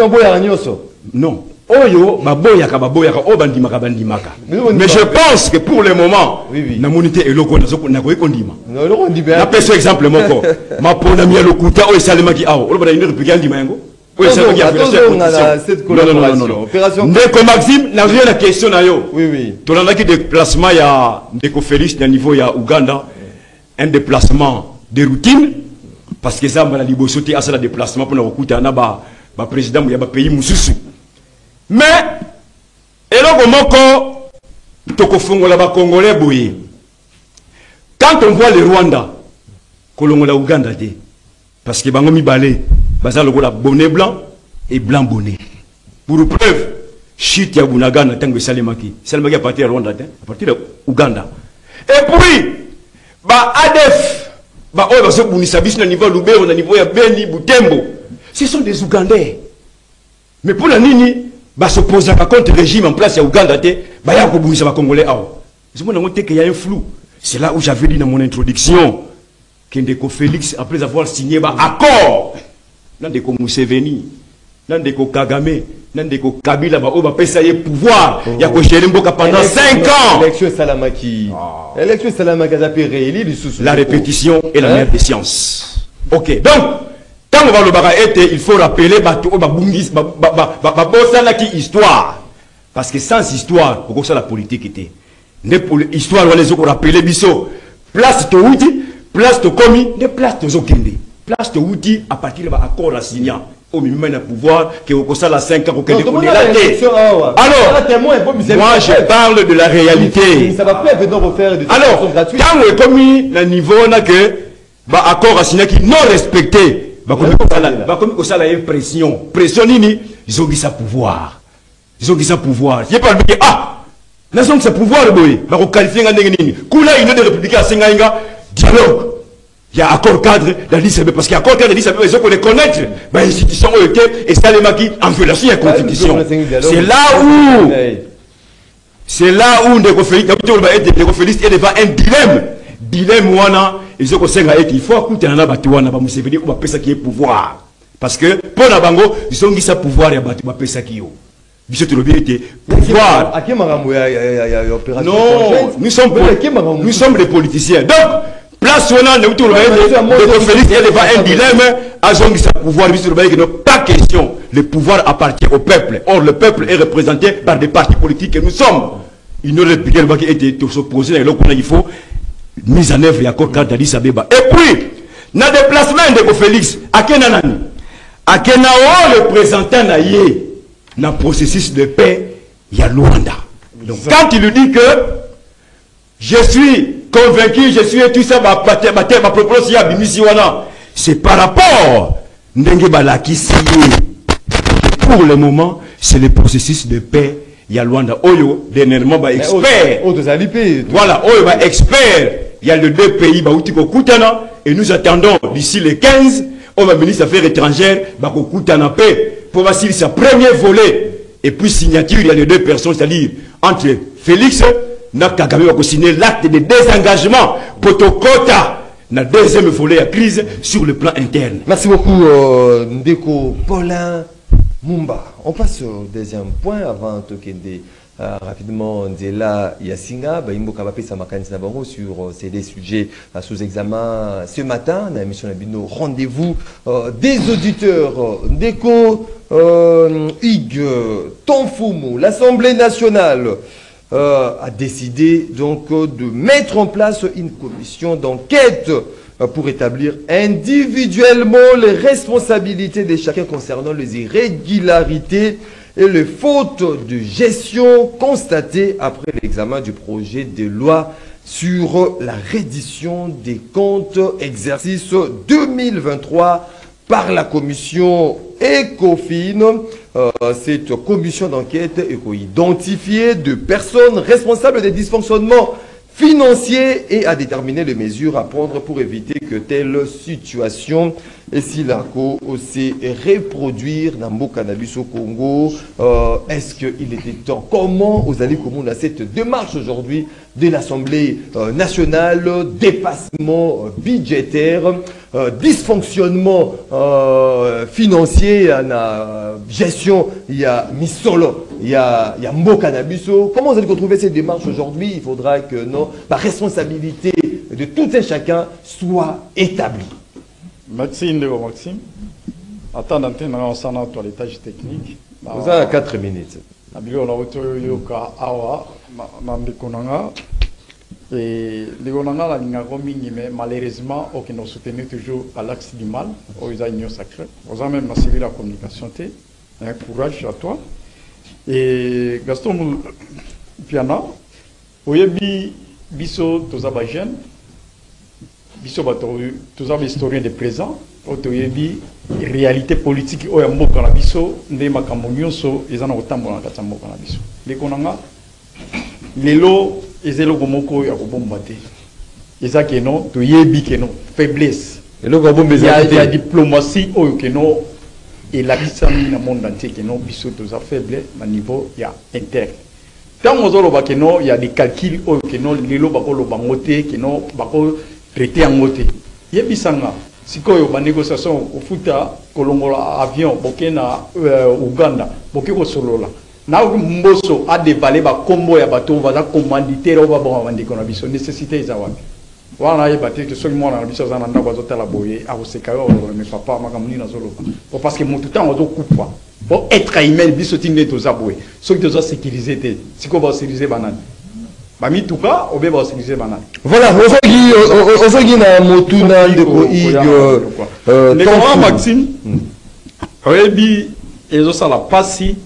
Non. Mais je pense que pour le moment, la monité est loco, la personne exemple, ma ponamia lokuta, ou salema qui a, ou le républicain di mango. Oui, c'est cette collaboration. Ndeko Maxime, n'a rien la question na yo. Oui. Tu as qui déplacement il y a Ndeko Félix au niveau il y a Ouganda, un déplacement de routine parce que ça m'a dit bosoté à ça le déplacement pour nous écouter na ba président il y a pays mususu. Mais eloko moko toko fongola ba congolais boye. Quand on voit le Rwanda, kolongola Ouganda té parce que bango mi balé Bazar le bonnet blanc et blanc bonnet. Pour preuve, chute ya Bunaga na tango Salemaki. Salemaki à partir de Rwanda, à partir de Ouganda. Et puis, ADF, oyo baso bunisa biso na niveau Lubero na niveau ya Beni Butembo. Ce sont des Ougandais. Mais pour la nini, s'opposer contre le régime en place à Ouganda te, ya ko bunisa ba Congolais awo. C'est mon ngote qu'il y a un flou. C'est là où j'avais dit dans mon introduction qu'Ndeko Félix après avoir signé un accord Nandeko Museveni, Nandeko Kagame, Nandeko Kabila, on va payer pouvoir. Il y a que gérer Mboka pendant 5 ans. L'élection Salamaki. L'élection Salamaki a été réélue. La répétition est la mère des sciences. Ok, donc, quand on va le barrer, il faut rappeler histoire. Parce que sans histoire, pourquoi ça la politique était? L'histoire, on les a rappelé, place Touti, place de commis, des places de zokende. Place de outil à partir de l'accord signé. Au minimum de pouvoir, qui est au ça la 5 ans, auquel on est là. Alors, moi je parle de la réalité. Ça va plus venir refaire des alors, quand le commis, le niveau, on a que, bah, accord signé qui non respecté, bah, comme ça, la pression. Pression, ils ont dit ça pouvoir. Ils ont dit ça pouvoir. Il n'y a pas le dire, ah, nation de ce pouvoir, le boy, bah, on qualifie un nini. Koula, il y a des républicains à Sengaïga, dialogue. Il y a accord cadre dans l'ICB, parce qu'il y a accord cadre dans l'ICB, ils ont connaître, bah, institution et ça les maquis en violation de la constitution. C'est là où Ndeko Félix, il y a un dilemme. Dilemme, ils ont conseillé qu'il faut écouter un abattoir, on va faire ça qui est pouvoir. Parce que, pour la bango, ils ont dit ça pouvoir et on va faire ça qui est. Pouvoir. Non, nous sommes les politiciens. Donc, place où on a Félix, il y a un dilemme, à son pouvoir, pas question. Le pouvoir appartient au peuple. Or, le peuple est représenté par des partis politiques que nous sommes. Une autre république qui était s'opposer, il faut mise en œuvre et accord cadre d'Addis Abeba. Et puis, dans le déplacement de Félix, à Kenanani, à Kenao, le représentant naïe, dans le processus de paix, il y a Luanda. Donc, quand il lui dit que je suis convaincu, je suis tout ça, ma propose, c'est par rapport à pour le moment, c'est le processus de paix. Il y a Luanda, Oyo, dernièrement, bah, expert. Voilà, Oyo, bah, expert. Il y a les deux pays, bah, et nous attendons d'ici le 15, au ministre des Affaires étrangères, bah, paix, pour voir si c'est premier volet. Et puis, signature, il y a les deux personnes, c'est-à-dire, entre Félix, Nakagame va signer l'acte de désengagement, Potokota, dans le deuxième volet à crise sur le plan interne. Merci beaucoup, Ndeko Paulin Mumba. On passe au deuxième point avant de rapidement Ndela Yasinga, Imboka Bapé Samakani Nabango sur ces deux sujets sous examen ce matin. Dans l'émission Nabino, rendez-vous des auditeurs. Ndeko Hugues Tonfumu, l'Assemblée nationale a décidé donc de mettre en place une commission d'enquête pour établir individuellement les responsabilités de chacun concernant les irrégularités et les fautes de gestion constatées après l'examen du projet de loi sur la reddition des comptes exercice 2023 par la commission ECOFIN. Cette commission d'enquête est identifiée de personnes responsables des dysfonctionnements financiers et à déterminer les mesures à prendre pour éviter que telle situation et si l'arco aussi reproduire dans le cannabis au Congo. Est-ce qu'il était temps? Comment vous allez à cette démarche aujourd'hui de l'Assemblée nationale? Dépassement budgétaire, dysfonctionnement financier, gestion, il y a Misolo, il y a Mbokanabiso. Comment vous allez retrouver cette démarche aujourd'hui? Il faudra que la responsabilité de tout un chacun soit établie. Merci Ndeko Maxime. Attends, on s'en a à l'étage technique. Vous avez 4 minutes. Et malheureusement, on nous soutenu toujours à l'axe du mal, aux unions sacrées. Vous avez même assuré la communication. Courage à toi. Et Gaston Piana, vous avez biso tous les jeunes, biso tous les historiens de présent, vous avez réalité politique au Mboka na biso, ndé makambo nyonso ezana kotambola na kati ya mboka na biso. Ndeko nanga lelo ezelo komoko ya kobomba te. Eza keno to yebi keno faiblesse. Il y a diplomatie oyo keno et la kisami na monde entier keno biso toza faible na niveau ya interne. Tant ozolo ba keno il y a des calculs oyo keno lelo bakolo bangote keno bako traiter en ngote. Yebisanga sikoyo ba négociation ofuta kolongola avion bokena Uganda bokeko solola. Na mboso a dévalé ba combo ya bato va commanditaire ba bon bandiko na biso nécessité za wapi. Wana yebate que soki mwana na biso za na ndako azotala boye akoseka yo mais papa makamuni na zolo. Parce que mutu temps ozo coupa. Pour être humain biso tinde to za boye. Soki to za sécuriser te, siko ba sécuriser banane. Bami tuka obe ba organiser bana. Voilà, aujourd'hui na motuna ndeko Ndeko Maxime. Oyebi ezo sala pasi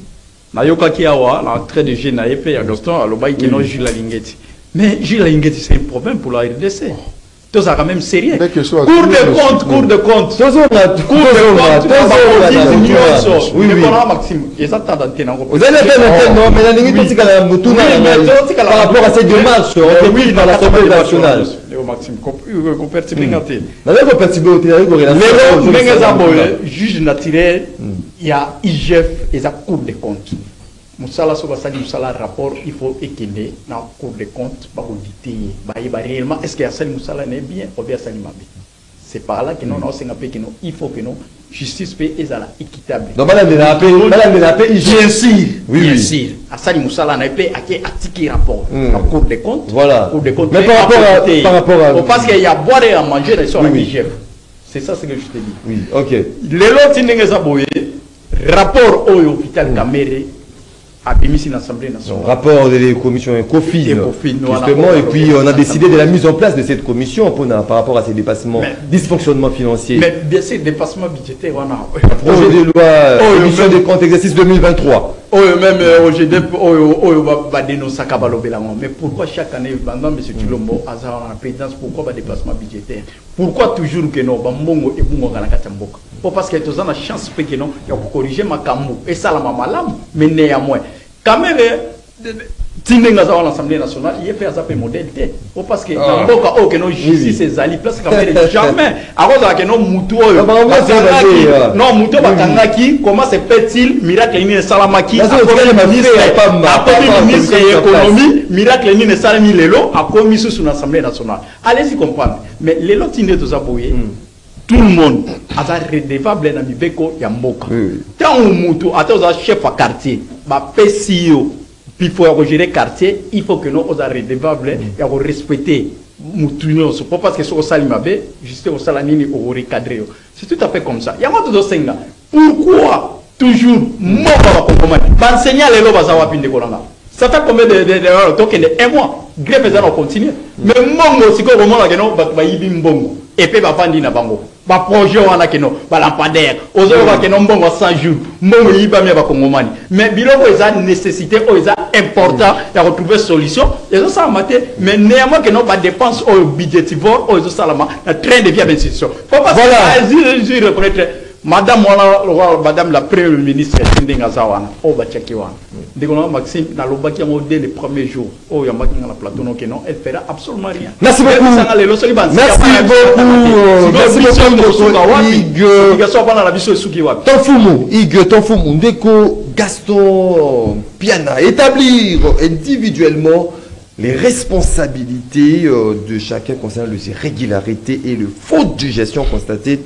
na yokaki awa la entrée de jeu na EP Agustin aloba ikeno Jules Lingeti. Mais Jules Lingeti c'est un problème pour la RDC. Tout ça quand même sérieux. Cours de compte. Oui, oui. Maxime, exactement vous allez faire non, mais la limite par rapport à ces démarches oui, dans l'Assemblée nationale. Maxime, juge naturel, il y a IGF et la Cour des comptes. Moussala Sobasali, Moussala rapport, il faut équilibrer dans la Cour des comptes, réellement, est-ce que Yassali Moussala n'est bien ou bien Yassali Mabi? C'est par là que nous il faut que nous justice paye et ça équitable. Donc madame de la paix, bien sûr, bien sûr. Yassali Moussala n'a pas à rapport dans la Cour des comptes. Voilà. Cour des comptes. Mais par rapport à parce qu'il y a boire et à manger sur la IGF. C'est ça ce que je te dis. Oui, ok. Les lots qui rapport au hôpital Caméré. Abimisi l'Assemblée nationale. Rapport de la commission COFIN, justement, et puis on a décidé de la mise en place de cette commission par rapport à ces dépassements, dysfonctionnements financiers. Mais bien sûr, dépassements budgétaires, on a. Projet de loi, commission des comptes exercice 2023. Même va dénoncer mais pourquoi chaque année, pendant M. Tulombo, à la présidence, pourquoi le dépassement budgétaire? Pourquoi toujours que non, Bambongo et Bungo Galakatamboka? Parce que tu as la chance que non, il y a corriger ma camou, et ça la malam, mais néanmoins. Quand même, l'Assemblée nationale, il fait un modèle T. Parce que dans le cas où nous justice ces alliés, place jamais. Alors que nous moutou, non moutou batangaki, comment se fait-il miracle ni salamaki, ministre économie, miracle ni salami lelo, a commis sous l'Assemblée nationale. Allez-y comprendre. Mais les lots qui tous abouillés. Tout le monde a redevable dans Mibeko Yamboka. Quand on moutou, à chef à quartier, bah PCO, puis il faut gérer quartier, il faut que nous soyons redevable et respecter moutou. C'est pas parce que sur Salimabe, juste au Salanini au recadré. C'est tout à fait comme ça. Il y a un autre senga. Pourquoi toujours moi va enseigner les lois à Wapin de Kolanga? Ça fait combien de temps qu'il y a un mois? Grève va continuer. Mais Mongo, c'est quoi le moment là que nous va y bimbongo? Et puis va vendre na bango. Ba projet wana que nous, ba lampadaire. Ozo va que nous mbongo 100 jours. Mbongo yiba mi ba kongomani. Mais biloko eza nécessité o eza important de retrouver solution. Et ça maté mais néanmoins que nous ba dépenses au budgétivore o ça salama na train de vie à institution. Faut pas je reconnaître Madame la Première ministre Tindinga Zawana, au Bachakiwan. Dégoulon Maxime, dans le bac dès les premiers jours, au Yamaki dans la plateau, non, elle fera absolument rien. Merci beaucoup. Tonfumu, Ndeko, Gaston, Piana, établir individuellement les responsabilités de chacun concernant les irrégularités et les fautes de gestion constatées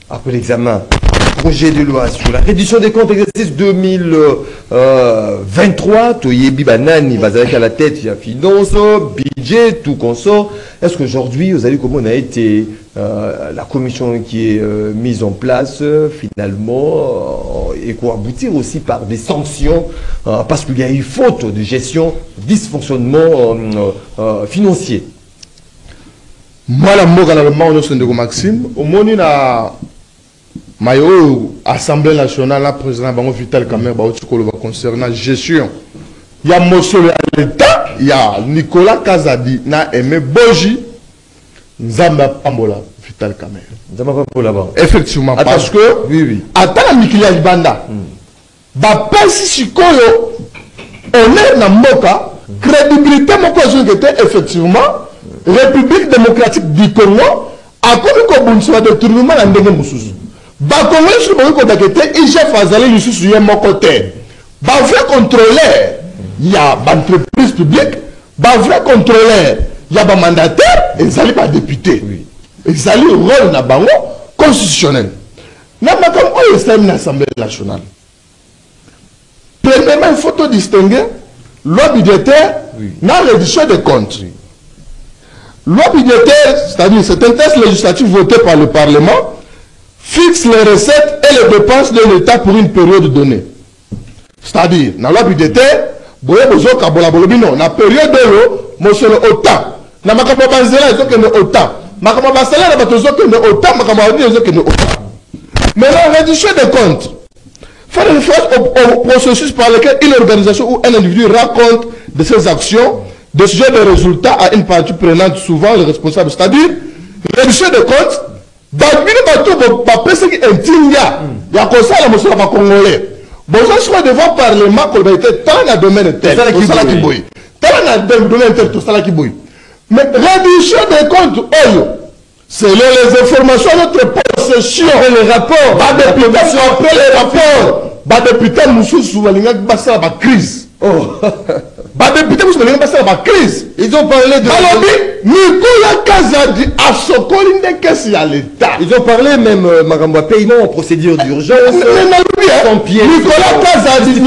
après l'examen du projet de loi sur la réduction des comptes exercice 2023, Toyebi Banani, Bazalek à la tête, il y a finance, budget, tout consort. Est-ce qu'aujourd'hui, vous avez comment on a été la commission qui est mise en place finalement et qu'on aboutir aussi par des sanctions parce qu'il y a eu faute de gestion, dysfonctionnement financier. Moi, la mot on a Maxime, au moment Mayo, Assemblée nationale, la président Bango Vital Kamer, concernant gestion. Il y a Mossole à l'État, il y a Nicolas Kazadi, na Aimé Boji, Nzamba Pambola, Vital Kamer. Nzamba Pambola, effectivement, parce que, oui. Attends la Mikilia Ibanda, ba pesi Sikoyo, honneur na Moka, crédibilité Moko était effectivement, République démocratique du Congo, a connu comme un détournement dans le Moussous. Bakongo sur le côté IGF Azali Yusu sur mon côté. Ba vrai contrôleur, il y a l'entreprise publique, ba vrai contrôleur, il y a ba mandataire et ils allaient pas député. Ils allaient rôle na bango constitutionnel. Na ma comme on est dans l'Assemblée nationale. Premièrement, il faut distinguer loi budgétaire dans l'édition des comptes. Loi budgétaire, c'est-à-dire c'est un texte législatif voté par le Parlement, fixe les recettes et les dépenses de l'État pour une période donnée. C'est-à-dire, dans la loi budgétaire, boye bozoka bola bolobino na période oyo mosolo autant na makambo banzela ezokende autant makambo basalaire na bato ezokende autant makambo abini ezokende autant. Maintenant réduction des comptes faire référence au processus par lequel une organisation ou un individu raconte de ses actions, de ce genre de résultats à une partie prenante, souvent le responsable, c'est-à-dire réduction des comptes. Babino bato ba pesa ki intinga ya kosala mosala ba congolais. Bozo soit devant parlement ko ba été tant na domaine tel to sala ki boy. Tant na domaine tel to sala ki boy. Mais réduction des comptes oyo selon les informations de notre possession et les rapports ba député après les rapports ba député mususu balinga basala ba crise. Oh. Bah député vous avez passé la crise. Ils ont parlé de Nicolas Kazadi a socolinde qu'est-ce à l'État. Ils ont parlé même Marambo paiement en procédure d'urgence. Nicolas Kazadi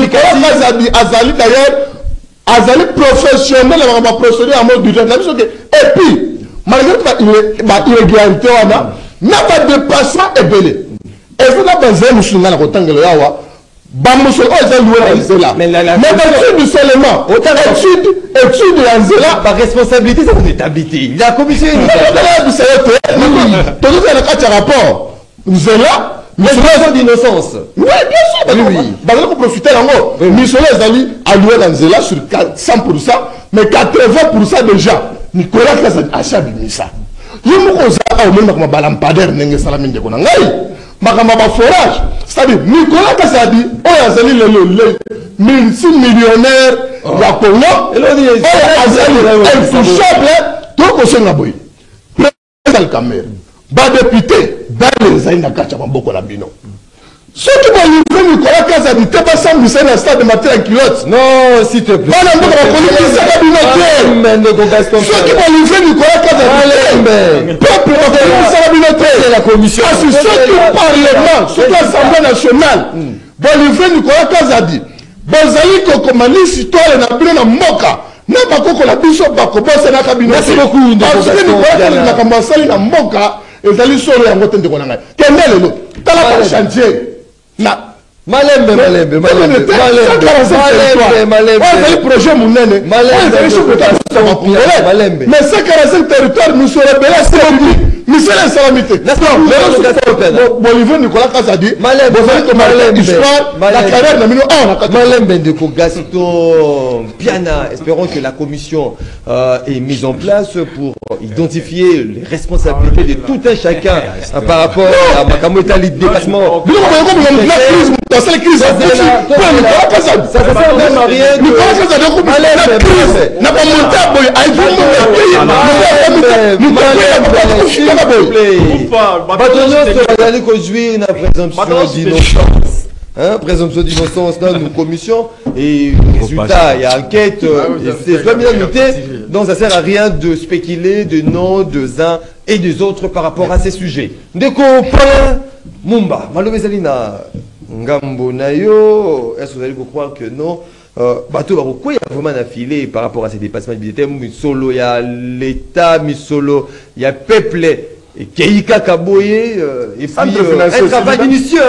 Azali d'ailleurs Azali professionnel dans procédure en mode d'urgence. Et puis malgré l'irrégularité on n'a pas de dépassement et belé. Et vous n'avez pas besoin de soutenir la rectangle là. Bamosolo est loué à Nzela. Mais l'étude seulement, étude de Nzela. Par responsabilité, c'est mon établité. La commission est tout le rapport. Nzela, présomption d'innocence. Oui, bien sûr. Oui. Bah, on profiter en haut. Misolo est alloué à Nzela sur 100%, mais 80% déjà. Nicolas Kazadi a chabi ça. Il y a un moment où balampader n'est pas salamine de Konangai. Makamba forage, c'est-à-dire Nicolas Kazadi, Azali le multimillionnaire ya Congo, Azali intouchable, tout au Sénaboy. Président Kamer, bas député, dans les années Nakacha Mamboko Labino. Ceux qui vont livrer Nicolas Kazadi, t'es pas sans glisser dans le stade de matin en culotte. Non, s'il te plaît. Ceux qui vont livrer Nicolas Kazadi, peuple c'est la commission. Ceux qui parlement, ceux qui l'Assemblée nationale, vont livrer Nicolas Kazadi. Bozali Kokomani, citoyen na bino na moka. Na bakoko la biso bakobosa na kabino. Merci beaucoup. Parce que Nicolas Kazadi na kambasali na moka, ezali solo ya ngote ndeko na ngai. Kembele lo, tala pa chantier. Malembe. Projet Mounene. Mais ces 45 territoires nous sont rebellés à Monsieur la salamité. Bon, Nicolas Kazadi, la carrière de Malembe de Gaston Piana. Espérons que la commission est mise en place pour identifier les responsabilités de tout un chacun par rapport à Makamota dépassement. Ça c'est la crise. Ça sert même à rien. N'a pas monté à présomption d'innocence dans nos commissions et résultat, il y a enquête, c'est pas bien noté, donc ça sert à rien de spéculer de noms des uns et des autres par rapport à ces sujets. Ndeko Mumba, Malobezalina Ngambo Nayo, est-ce que vous allez croire que non? Bateau il y a vraiment affilé par rapport à ces dépassements budgétaires. Misolo, il y a l'État, Misolo, il y a peuple, et Keika Kaboye, et puis un travail d'initié.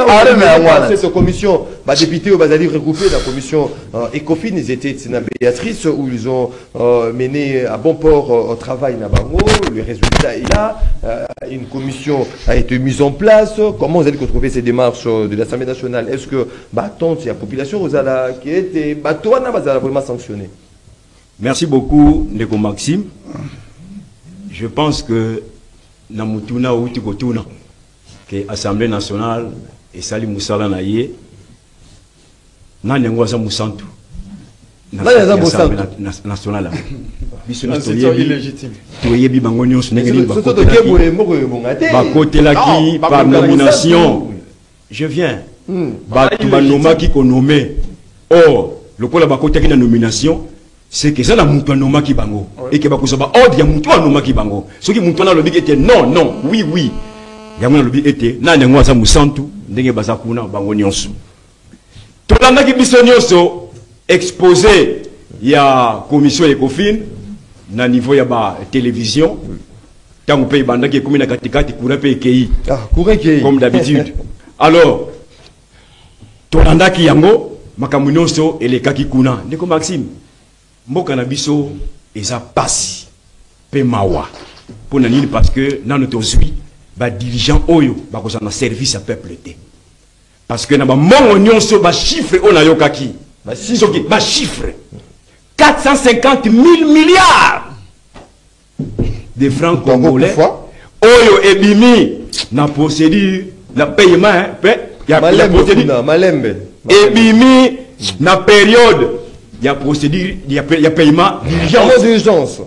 Cette commission, député au Bazali regroupé la commission ECOFIN, ils étaient Béatrice, où ils ont mené à bon port au travail Nabango. Le résultat est là. Une commission a été mise en place. Comment vous allez retrouver ces démarches de l'Assemblée nationale? Est-ce que tant il y a population Rosala qui était vraiment sanctionnée? Merci beaucoup, Ndeko Maxime. Je pense que Namutuna ou Tikotuna, que l'Assemblée nationale et Sali Moussala Naye, Nanengwaza Moussantou. Nationale. C'est illégitime. Côté là qui, par nomination, je viens. Batumbanoma qui qu'on nommé. Or, le coup là côté qui la nomination, c'est que ça la Moutonoma qui bango. Et que Bakousaba, oh, il y a Moutonoma qui bango. Ce qui Moutona le était non, oui. Il y a un lobby était, Nanengwaza Moussantou, Nenge Bazakuna, Bango Nyonsu. Tolanda qui bisonyoso. Exposé, il y a commission ECOFIN, na niveau ya ba télévision, tant pays banda qui est comme na katikati Kourepe Kei. Comme d'habitude. Alors, Tolanda ki yango, makambo nyonso elekaki kuna. Ndeko Maxime, mboka na biso eza pasi pe mawa. Pour nani parce que nano tozwi ba dirigeant oyo ba kozana service à peuple té. Parce que na ba mongo nyonso ba chiffre on a yokaki. Ba chiffre 450 000 milliards de francs congolais. Oyo ebimi na procédure na paiement ya procédure malembe ebimi na période ya procédure ya paiement d'urgence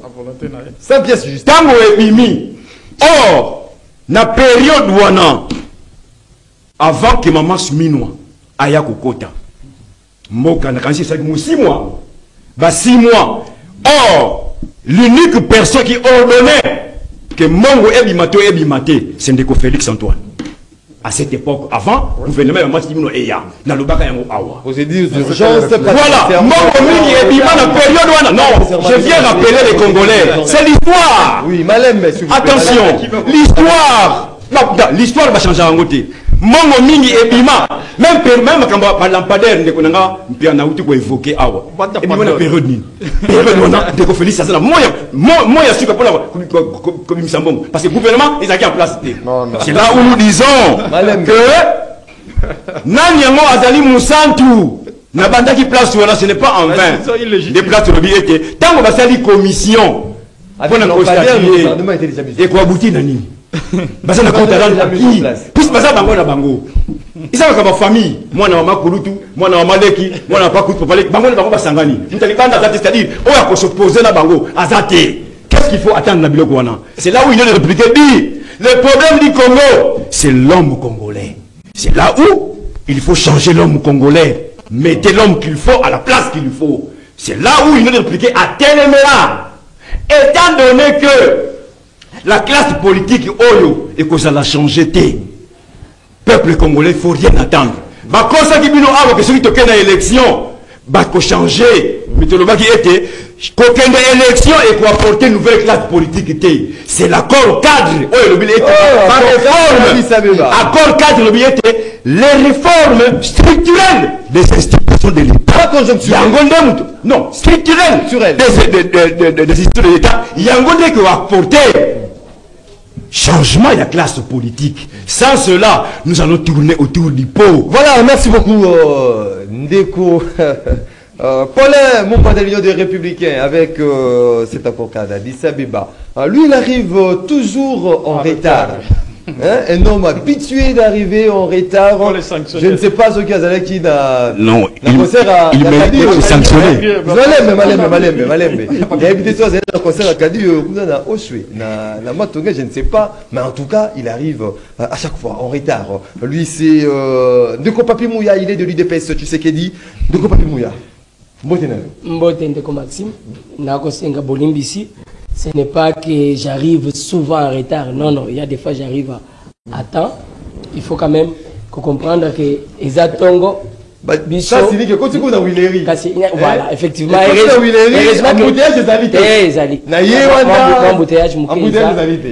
sans pièce juste tango ebimi or na période wana avant que maman Suminwa aya kokota mboka na kanisi ça 6 mois ba 6 mois or l'unique personne qui ordonnait que Mongo ebimate c'est Ndeko Félix Antoine. À cette époque, avant, le gouvernement de Matimino Eya, dans le Baka Yango Awa. Procédure d'urgence. Voilà, Mongo Mini ebima la période. Non, je viens rappeler les Congolais. C'est l'histoire. Oui, Malembe. Attention, l'histoire. Non, l'histoire va changer en côté. Mongo Mini ebima. Même quand on lampadaire, on a évoqué Awa. Et puis on a période ni. Période on a Ndeko Félix ça moi je suis pour la comme il semble parce que le gouvernement ils a qui en place. C'est là où nous disons que Nanyango Azali Moussantou na banda qui place là ce n'est pas en vain. Des places de billet tant qu'on va faire commission pour la constater et quoi aboutir nani. Basa na compte à qui puis basa bango na bango. Ils sont comme famille. Moi, na maman Kulutu, moi, na maman Leki, moi, na papa Kulutu, bango na bango basangani. C'est-à-dire, on va se poser na bango. Azate. Qu'est-ce qu'il faut attendre na biloko wana? C'est là où il est répliqué dit. Le problème du Congo, c'est l'homme congolais. C'est là où il faut changer l'homme congolais. Mettez l'homme qu'il faut à la place qu'il faut. C'est là où il est répliqué à Téléméla. Étant donné que la classe politique Oyo et que ça l'a changé peuple congolais, il ne faut rien attendre. Bah, quand ça qui bino avant que celui qui a une élection, bah, qu'on changer, mais tu le qui était, qu'aucune élection et qu'on apporter une nouvelle classe politique était. C'est l'accord cadre. Oh, le billet était. Par réforme. Accord cadre, le billet était. Les réformes structurelles des institutions de l'État. Pas conjoncturelles. Non, structurelles. Des institutions de l'État. Il y a un gondé qui va apporter changement de la classe politique. Sans cela, nous allons tourner autour du pot. Voilà, merci beaucoup, Ndeko. Paulin, mon pas de l'Union des Républicains, avec cet avocat d'Addis Abeba. Lui, il arrive toujours en retard. Hein, un homme habitué d'arriver en retard. Je ne sais pas ce qu'il y a qui n'a. Non, il mérite d'être sanctionné. Malembe. Il y a habité toi, un concert à Kadi, je ne sais pas. Mais en tout cas, il arrive à chaque fois en retard. Lui, c'est Ndeko Papi Mouya, il est de l'UDPS, tu sais qu'il dit. Ndeko Papi Mouya. Mbote Ndeko Maxime, Nako Senga Bolimbisi. Ce n'est pas que j'arrive souvent en retard. Non, non, il y a des fois j'arrive à temps. Il faut quand même comprendre que Ezatongo, ça signifie que quand tu es Willeri. Voilà, effectivement.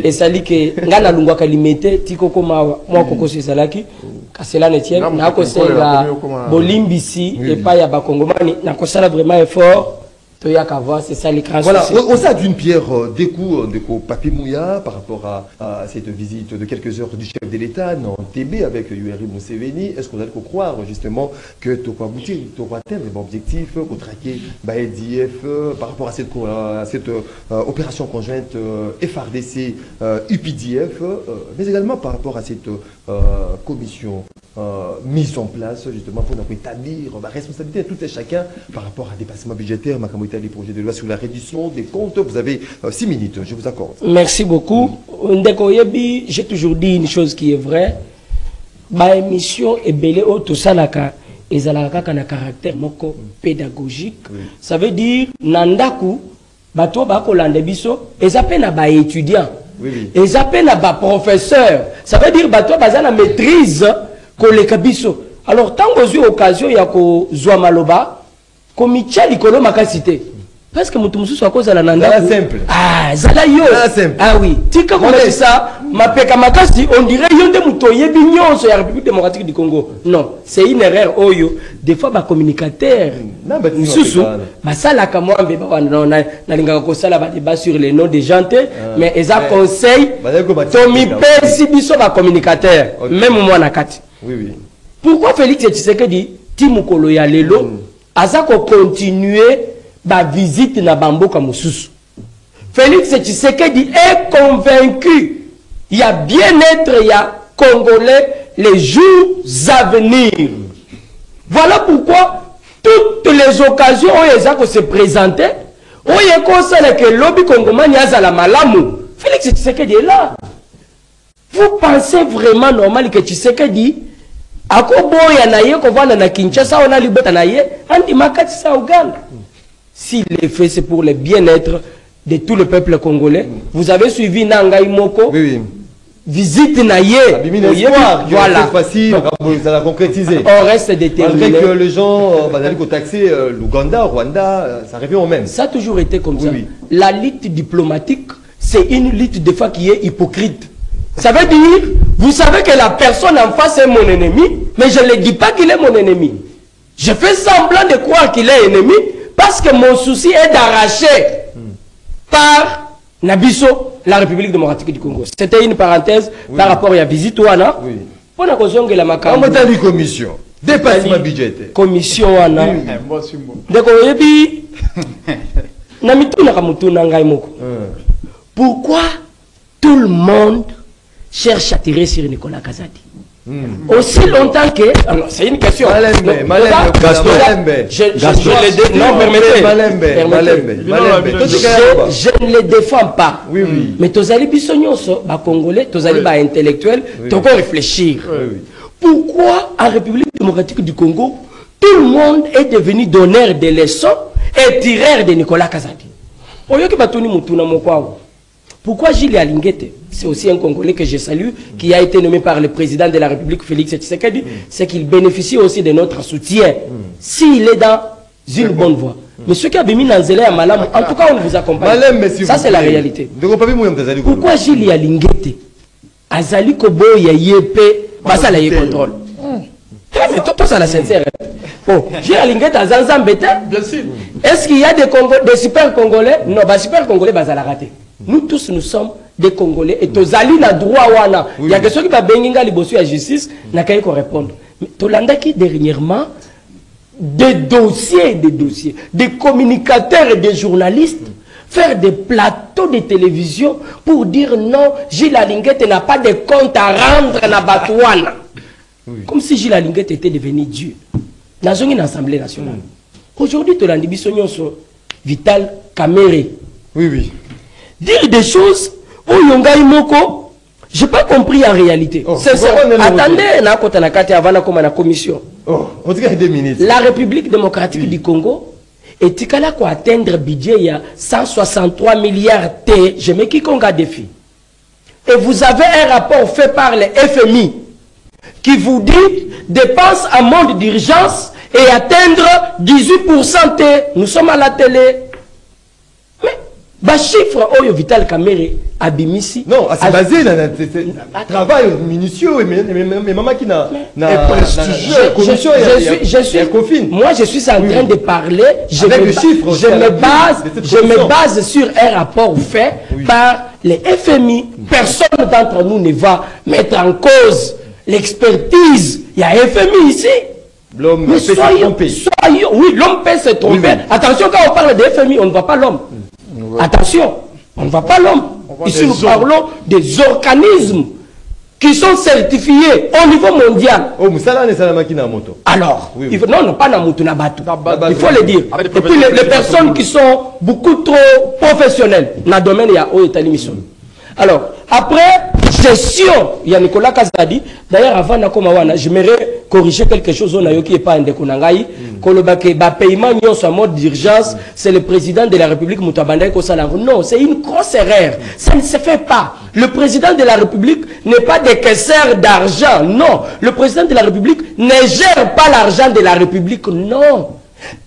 Et ça dit que Ngana Lungwa Kalimete, Tiko Koma, moi Koko Sesalaki, Kasela Netienne, Nako Senga Bolimbisi, et pas Yaba Kongomani, Nako Sala vraiment effort. C'est ça les grands voilà, on s'est d'une pierre des coups de Papi Mouya par rapport à cette visite de quelques heures du chef de l'État en TB avec Yoweri Museveni. Est-ce qu'on a croire justement que tu vas aboutir, tu vas atteindre les objectifs, qu'on traquer EDF par rapport à cette opération conjointe FRDC UPDF, mais également par rapport à cette commission mise en place justement pour établir la responsabilité de tout et chacun par rapport à dépassement budgétaire, les projets de loi sur la réduction des comptes. Vous avez 6 minutes, je vous accorde. Merci beaucoup. J'ai toujours dit une chose qui est vraie. Ma émission est belle au tout ça et ça a un caractère pédagogique. Ça veut dire nandaku bato bako landebiso et ça peine à étudiant. Et ça peine à professeur. Ça veut dire bato bazana maîtrise koleka biso. Alors tant que j'ai occasion ya ko zwa maloba Komicha likolo makasité. Parce que mutu mususu akoza la nanda. Simple. Ah, zala yo. Simple. Ah oui. Tika comme ça, Mapeka Makasi, on dirait Yonde Moutoye Bignon sur la République démocratique du Congo. Non, c'est une erreur. Oyo. Des fois, les communicateurs, ça la kamwambe, na linga ko sala ba débat sur les noms des gens, mais ils ont conseil. Tomi Pesi biso ba communicateur, même moi na kati. Oui, oui. Pourquoi Félix Tshisekedi Timukolo ya lelo azako continuer ba visite na Bamboka Mosusu? Félix Tshisekedi est convaincu il y a bien-être, il y a Congolais les jours à venir. Voilà pourquoi toutes les occasions où ils ont se présenter, où ils ont que le lobby congolais a la malamu. Félix Tshisekedi est là. Vous pensez vraiment normal que Tshisekedi a kobo ya naye ko vana na Kinshasa on a libeta naye andi makati sa Uganda. Si les faits c'est pour le bien-être de tout le peuple congolais, vous avez suivi Nangai Moko. Oui, oui. Visite naye. Voilà. Cette fois-ci, ça l'a concrétisé. On reste déterminé. Malgré que les gens vont taxer l'Ouganda, Rwanda, ça revient au même. Ça a toujours été comme ça. Oui. La lutte diplomatique, c'est une lutte des fois qui est hypocrite. Ça veut dire, vous savez que la personne en face est mon ennemi, mais je ne dis pas qu'il est mon ennemi. Je fais semblant de croire qu'il est ennemi parce que mon souci est d'arracher par Nabiso, la République démocratique du Congo. C'était une parenthèse par rapport à la visite Wana. Oui. Pour la caution que la macabre. On m'a dit commission. Dépassement budgétaire. Commission Wana. Pourquoi tout le monde cherche à tirer sur Nicolas Kazadi? Aussi longtemps que... Alors, c'est une question. Je ne le défends pas. Oui, oui. Mais Tozali Bissonyoso, Congolais, Tozali intellectuel, tu dois réfléchir. Pourquoi en République démocratique du Congo, tout le monde est devenu donneur de leçons et tireur de Nicolas Kazadi? Pourquoi Gilles Alingete, c'est aussi un Congolais que je salue, qui a été nommé par le président de la République, Félix Tshisekedi, c'est qu'il bénéficie aussi de notre soutien, s'il est dans une bonne voie. Mais ceux qui ont mis dans Zélé à Malam, en tout cas, on vous accompagne. Ça, c'est la réalité. Pourquoi Gilles Alingete, Azali Kobo, Yayepe, Basala y contrôle? Mais tout ça, la sincère. Oh, Gilles Alingete, Azanzambete, est-ce qu'il y a des super Congolais? Non, super Congolais, Basala raté. Nous tous, nous sommes des Congolais et Tozali na droit wana. Il y a des gens qui va benginga libosu à justice, n'a qu'à y répondre. Mais Tolanda qui dernièrement, des dossiers, des communicateurs et des journalistes, faire des plateaux de télévision pour dire non, Gilles Alingete n'a pas de compte à rendre na Batouana. Comme si Gilles Alingete était devenu Dieu. Dans une assemblée nationale. Aujourd'hui, Tolandi Bissonyoso, Vital Kamere. Oui, oui. Dire des choses où Yonga Imoko, je n'ai pas compris en réalité. Attendez, avant la commission. On dirait 2 minutes. La République démocratique du Congo est à atteindre budget il y a 163 milliards T. Je mets quiconque a défi. Et vous avez un rapport fait par le FMI qui vous dit dépenses en mode d'urgence et atteindre 18% T. Nous sommes à la télé. Chiffre Oyo Vital Kamere Abimisi. Non, c'est basé sur un travail minutieux, mais maman qui n'a commission moi je suis en train de parler, je me base sur un rapport fait par les FMI. Personne d'entre nous ne va mettre en cause l'expertise. Il y a FMI ici. L'homme peut se tromper. Oui, l'homme peut se tromper. Attention, quand on parle de FMI, on ne voit pas l'homme. Attention, on ne voit pas l'homme. Ici, nous parlons des organismes qui sont certifiés au niveau mondial. Alors, non, pas Namutu, Nabatu. Il faut le dire. Et puis, les personnes qui sont beaucoup trop professionnelles dans le domaine, il y a mission. Alors, après, gestion, il y a Nicolas Kazadi. D'ailleurs, avant Nakomawana, j'aimerais corriger quelque chose qui n'est pas un déconangaï. Le paiement en mode d'urgence, c'est le président de la République Moutabandai Kosalango. Non, c'est une grosse erreur. Ça ne se fait pas. Le président de la République n'est pas des caisseurs d'argent. Non. Le président de la République ne gère pas l'argent de la République. Non.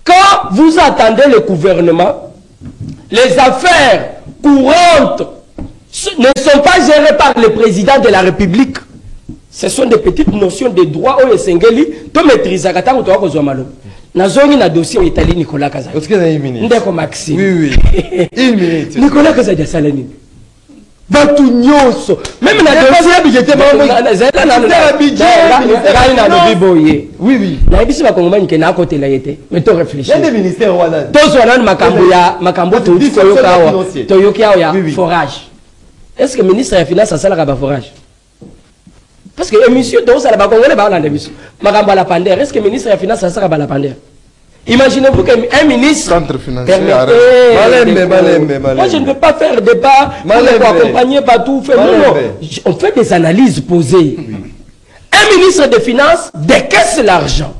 Quand vous attendez le gouvernement, les affaires courantes ne sont pas gérés par le président de la République. Ce sont des petites notions de droit où Sengeli to maîtriser katako to ko zomalo. Nazongi na dossier Italie Nicolas Kazadi. Est-ce que une minute? Ndeko Maxime. Oui. Une minute. Nicolas Kazadi salani. Batu nyonso. Même na dossier budget oui. Na ebisi ba kongomani ke na côté la yete. Mais to réfléchir. Il y a des ministères wana. To so na makambo to yoka ya forage. Est-ce que le ministre des Finances a ça la forage? Parce que émission de ça la congolais ba la émission. Makambo la pandère. Est-ce que le ministre des Finances a ça la pandère? Imaginez-vous qu'un ministre centre financier moi je ne veux pas faire débat pour accompagner Batou. Non, on fait des analyses posées. Un ministre des Finances décaisse l'argent.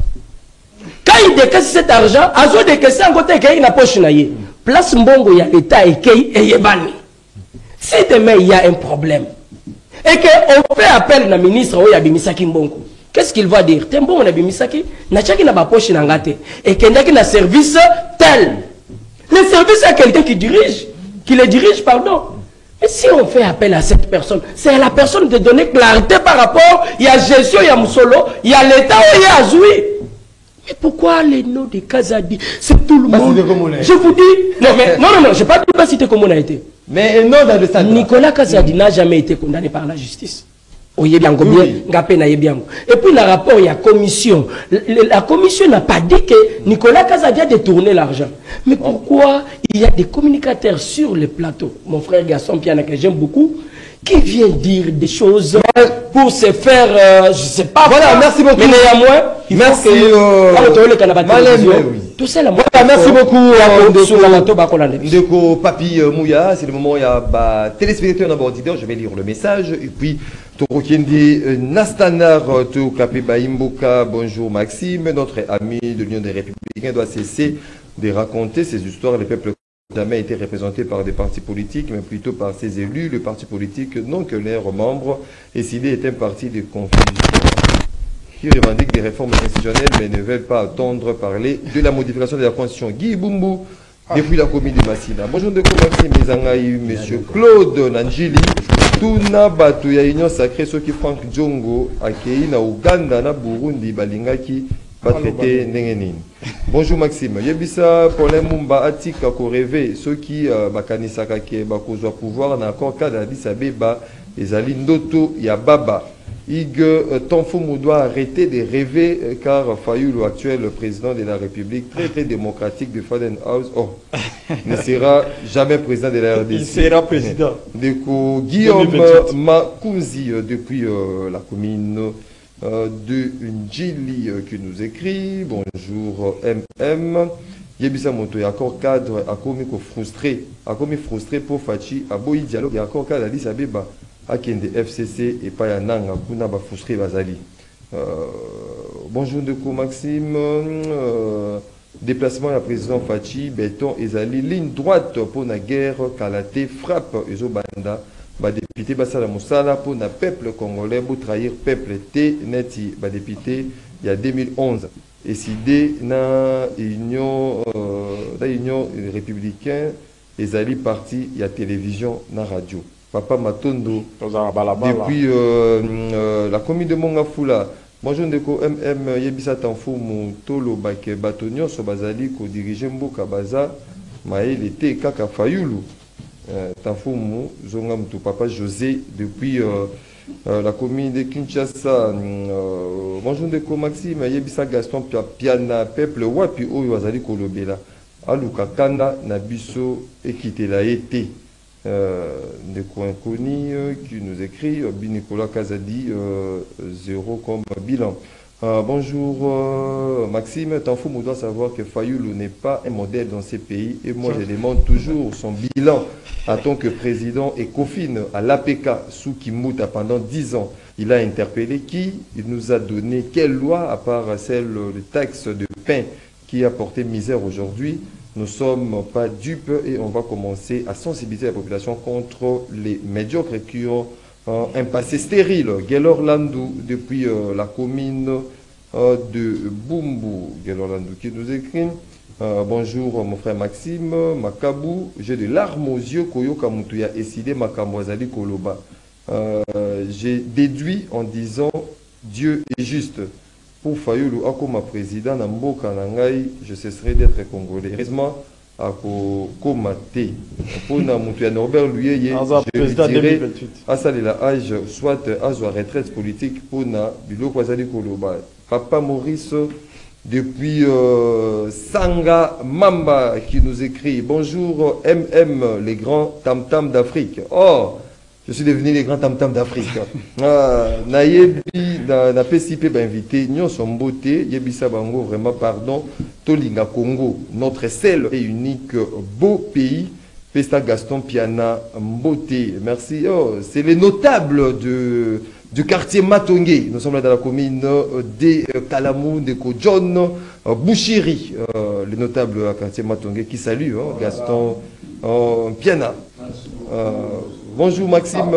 Quand il décaisse cet argent, il décaisse en côté qu'il n'a pas chinaillé. Place Mbongo, il y a l'État et qu'il y a Yébani. Si demain il y a un problème et qu'on fait appel à un ministre où il y a Bimisaki Mbongo, qu'est-ce qu'il va dire? T'es bon, on a Bimisaki, n'a pas n'a poche n'angate et qu'il y a un service tel. Le service est quelqu'un qui le dirige, pardon. Mais si on fait appel à cette personne, c'est à la personne de donner clarté par rapport, il y a gestion, il y a Moussolo, il y a l'État, il y a Azoui. Mais pourquoi les noms de Kazadi? C'est tout le monde. Je vous dis, non, je n'ai pas dit pas citer comment on a été. Mais non dans le stade. Nicolas Kazadi n'a jamais été condamné par la justice. Et puis, le rapport, il y a commission. La commission n'a pas dit que Nicolas Kazadi a détourné l'argent. Mais pourquoi il y a des communicateurs sur le plateau, mon frère Gaston Piana, que j'aime beaucoup, qui vient dire des choses pour se faire, je ne sais pas. Voilà, merci beaucoup. Mais néanmoins, il merci. Tout ça, merci beaucoup. Ndeko Papi Mouya, c'est le moment où il y a téléspectateurs d'abord auditeur, je vais lire le message. Et puis, Torokende Nastanar, Tokapé Baimboka, bonjour Maxime, notre ami de l'Union des Républicains doit cesser de raconter ces histoires. Le peuple n'a jamais été représenté par des partis politiques, mais plutôt par ses élus. Le parti politique, non que leurs membres, et s'il est un parti de confusion qui revendique des réformes institutionnelles, mais ne veulent pas attendre parler de la modification de la Constitution. Guy Bumbu, depuis la commune de Massina. Bonjour de Maxime Mizangaï, monsieur Claude Nanjili, Tuna Batu ya Union Sacrée, ceux qui Frank Djongo, Akei, na Uganda, na Burundi, Balingaki, pas traité Nengenin. Bonjour Maxime. Yebisa, pour les Mumba, Atika, Koreve, ceux qui, Bakanisa Kake, Bakozwa pouvoir, na encore cas d'Addis Abeba, les Alindoto, Yababa. Hugues Tanfoumou doit arrêter de rêver car Fayoulou, actuel président de la République, très démocratique de Faden House, ne sera jamais président de la RDC. Il sera président. Guillaume Makouzi, depuis la commune de Ndjili, qui nous écrit. Bonjour MM. Yebisa Moto, il y a encore cadre, a commis frustré pour Fachi, a Boyi Dialogue, il y a encore cadre à Addis Abeba. Akende FCC et pas Yananga kuna ba frustré bazali. Bonjour de Maxime. Déplacement à la président Fachi, béton ezali ligne droite pour la guerre Kalaté frappe ezobanda ba député basala musala pour na peuple congolais pour trahir peuple T neti ba député il y a 2011 et décidé na union républicain ezali parti il y a télévision na radio. Papa Matondo, depuis la commune de Mongafula, bonjour Ndeko MM, Yebisa Tanfoumou, Tolo Bake Batonio, Sobazali, ko dirige Mboka Baza, Maël était Kaka Fayoulou, Tanfoumou, Zongamtou, Papa José, depuis la commune de Kinshasa, bonjour Ndeko Maxime, Yebisa Gaston Piana, Peuple Wapi, Oyazali Kolobela, Aluka Kanda, Nabiso, Ekitela été. Des coins connus qui nous écrit Nicolas Kazadi 0 comme bilan. Bonjour Maxime, Tanfoumou doit savoir que Fayoulou n'est pas un modèle dans ces pays et moi je demande toujours son bilan en tant que président et Kofine à l'APK sous Kimouta pendant 10 ans. Il a interpellé qui? Il nous a donné quelle loi à part celle de taxe de pain qui a porté misère aujourd'hui? Nous ne sommes pas dupes et on va commencer à sensibiliser la population contre les médiocres qui ont un passé stérile. Gelor Landou, depuis la commune de Bumbu, Gelor Landou qui nous écrit. Bonjour mon frère Maxime, Makabou, j'ai des larmes aux yeux, Koyo Kamutuya Eside Makamwazali Koloba. J'ai déduit en disant Dieu est juste. Pour Fayoulou Akoma président Namboka Nangai, je cesserai d'être congolais. Heureusement, Ako Komate. Pour Namutuya Norbert Luye, je lui dirais à Salila âge, soit à sa retraite politique pour Na Biloko Wazali Koloba. Papa Maurice. Depuis Sanga Mamba qui nous écrit bonjour MM, les grands tam-tam d'Afrique. Oh, je suis devenu les grands tam-tam d'Afrique. Nayebi, na PCP invité, nous sommes beauté, Yebisa Bango, vraiment pardon, Tolinga Congo, notre seul et unique beau pays. Pesta Gaston Piana Mboté. Merci. Oh, c'est les notables du quartier Matongé. Nous sommes là dans la commune de Kalamou, de John Bouchiri, les notables du quartier Matongé qui saluent Gaston Piana. Bonjour Maxime,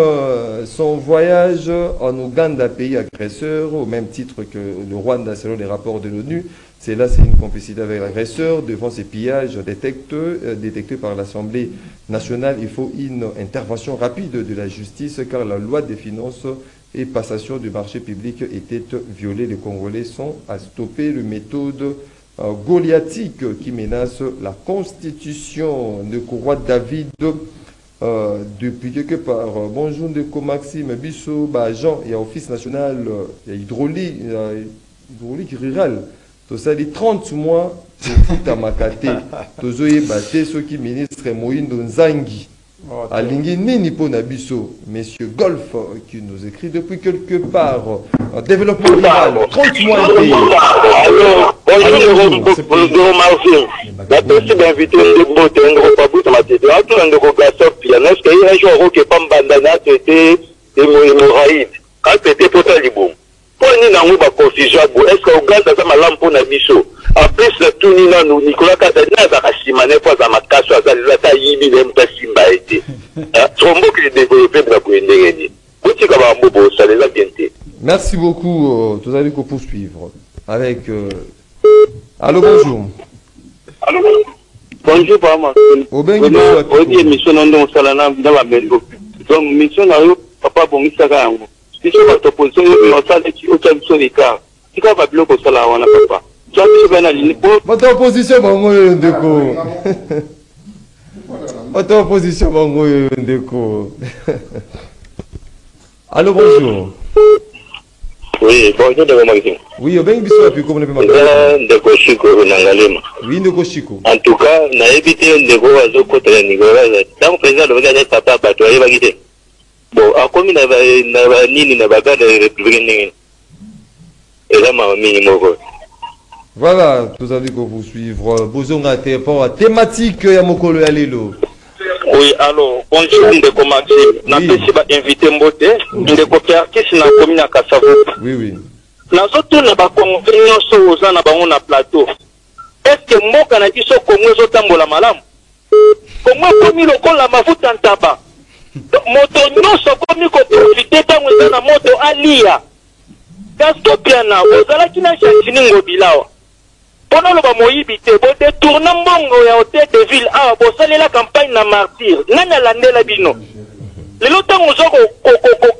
son voyage en Ouganda, pays agresseur, au même titre que le Rwanda selon les rapports de l'ONU, c'est une complicité avec l'agresseur devant ces pillages détectés par l'Assemblée nationale. Il faut une intervention rapide de la justice car la loi des finances et passation du marché public était violée. Les Congolais sont à stopper le méthode goliathtique qui menace la constitution de Roi David. Depuis quelque part, bonjour de Maxime Bissot, Jean, il y a Office national, il y a hydraulique rural. Tout ça, les 30 mois, tout à Makate, tout ça, ceux qui ministre Moïndo Nzangi. Alingi Nini Ponabiso, monsieur Golf, qui nous écrit depuis quelque part, développement rural, 30 mois de pays. Bonjour, Marvin. La personne invitée de Bote, un gros pabou de ma tête. Un gros glaçon piano, parce qu'il y a un jour qui est pas bandana, c'était des hémorroïdes. Quand c'était pour ça, bon. Pour nous, nous avons confusion. Est-ce que Ouganda, ça m'a lampe na biso? En plus, tout nous, Nicolas Katana, ça a simane, pour ça m'a cassé, ça a yibi, même pas simba été. Trombo qui est développé pour la Kouendérénie. Ça les a bien été. Merci beaucoup. Tout allez poursuivre avec. Allô, bonjour. Allô, bonjour, papa. Au bien, il mission non salana dans la maison. Donc, mission là, papa, bon, il s'est gagné. Si tu vas t'opposer, on s'en est au temps sur les cas. Tu vas bloquer au salaire, on n'a pas. Tu as bien allé. Votre opposition, bon, déco. Votre opposition, bon, déco. Allô, bonjour. Oui, bonjour, de Maxime. Oui, au bien, il s'est comme on peut de Koshiko, Nangalema. Oui, de Koshiko. En tout cas, on a évité de go à Zoko de Nicolas. Dans le président, le regard papa, tu as évité. Bon, à combien Nini n'a pas de République. Et là, ma minimum. Voilà, tout à fait qu'on vous suivre. Besoin à thématique à Mokolo Alelo. Oui, alors, bonjour, Ndeko Maxime. N'a pas invité Mbote, Ndeko Perkis na commune à Kassavo. Oui, oui. Nous avons pas convention aux gens na plateau. Est-ce que moi, quand je suis comme nous, autant malam? Comment comme il a la mafuta en tabac? Moto non so comme ko profiter tant on na moto alia. Gasto piana, ozala kina chachini ngobilawa. Pendant le moyibité, bo détourner mbongo ya hôtel de ville a bo saler la campagne na martyr. Nana lande la bino. Le lotang ozo ko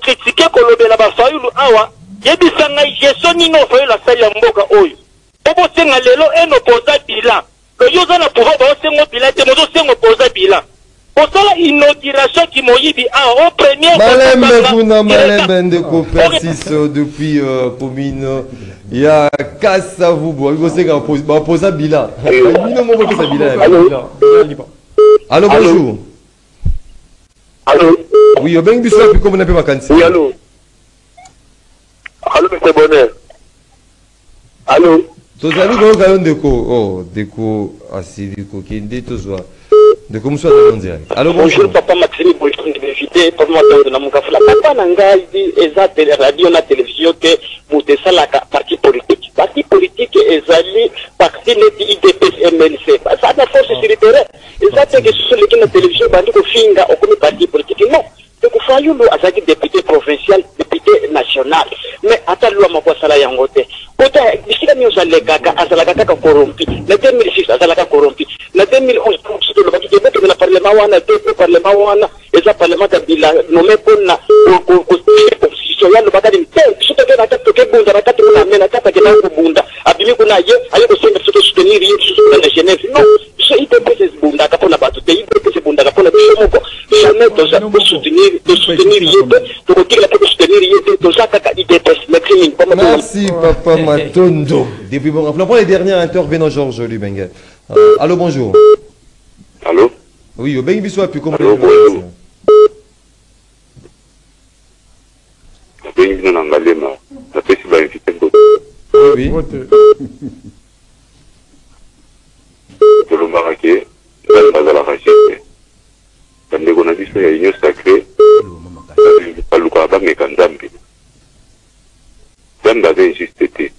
critiquer ko lobela ba fayulu awa, yebisanga gestion ni no fayulu la salia mboka oyo. Bobo senga lelo en opposant bilan. Le yoza na pouvoir ba sengo bilan te mozo sengo opposant bilan. Pour ça, l'inauguration qui m'a dit au premier. Malem Ndeko Persis depuis commune. Il y a Kassavoubo. Il faut que poser bilan. Allô, bonjour. Allô. Oui, au bien, puis comme on a pu vacances. Oui, allô. Allô, monsieur Bonheur. Allô. Tous les amis, Ndeko. Oh, Ndeko, Assidiko, Kinde, tous les de comme ça en direct. Alors bonjour papa Maxime, bonjour invité, papa m'attendre na mukafula. Papa nanga dit exact radio na télévision que mutesa la parti politique. Parti politique ezali parti net IDPS MLC. Ça na force sur le terrain. Exact que sur les na télévision bandi ko finga au comme parti politique. Non. C'est que Fayulu azaki député provincial, député national. Mais attends loi makwasala yangote. kota bisika nyonso alekaka azalaka kaka corrompi na 2006 azalaka corrompi na 2011 kusuto lo bakite bote na parlement wana te parlement wana eza parlement kabila nommé pona constitution ya lo bakadi te suto ke na tato ke bunda na tato na mena tata ke na bunda abimi kuna ye ale ko senga suto soutenir ye na Genève non so ite pese bunda ka pona batu te ite pese bunda ka pona bisomoko jamais doza pour soutenir ye to ko kila pour soutenir ye doza kaka ite pese merci Papa Matondo. Depuis bon, on prend les derniers intervenants, Georges Lubengue. Allô, bonjour. Allô? Oui, au Bengue Bissou a pu comprendre. Allô, bonjour. Oui. Nzambe insiste te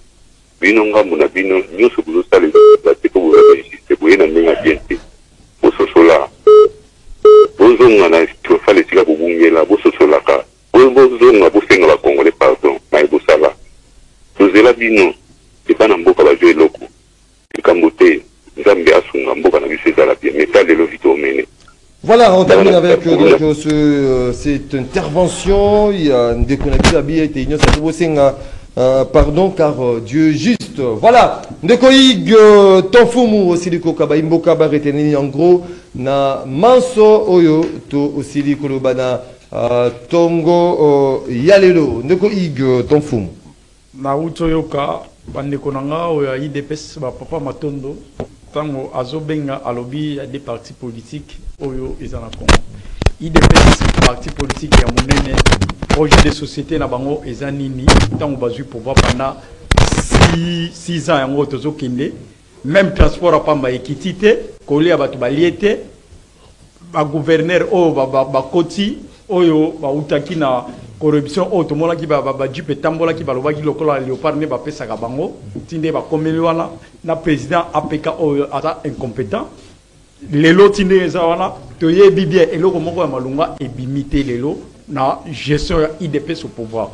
bino ngambo na bino nyonso bozosala te ko insiste boye na ndenge bien te bososola bozonga na tofale sika bobungela bososolaka bozonga bosenga bakongole pardon na ebosala tozela bino ebana mboka bazwa eloko likambo te Nzambe asunga mboka na biso ezala bien mais lelo vito omene. Voilà, on termine avec cette intervention. Il y a un déconnecté à billet et pardon, car Dieu juste. Voilà, Ndekoig Tonfumu Osiliko Kabaimbo Kabareteni en gros, na Manso Oyo to Osiliko Lobana Tongo Yalelo, Ndekoig Tonfumu. Na Utoyoka, Bandekonanga, Oya IDPS, Papa Matondo. Tango azobenga alobi ya des partis politiques oyo ezana Congo. IDPS parti politique ya monene projet de société na bango ezanini tango bazui pouvoir pendant 6 ans yango tozo kende même transport a pamba ekitite kolia batu baliete ba gouverneur o ba koti oyo ba utaki na corruption otomola ki ba jipe tambola ki baloba ki lokola léopard ne ba pesa ka bango tinde ba komeli wana na président APK oyo ata incompétent lelo tinde ezawana to yebi bien eloko moko ya malunga ebimité lelo na gestion ya IDPS au pouvoir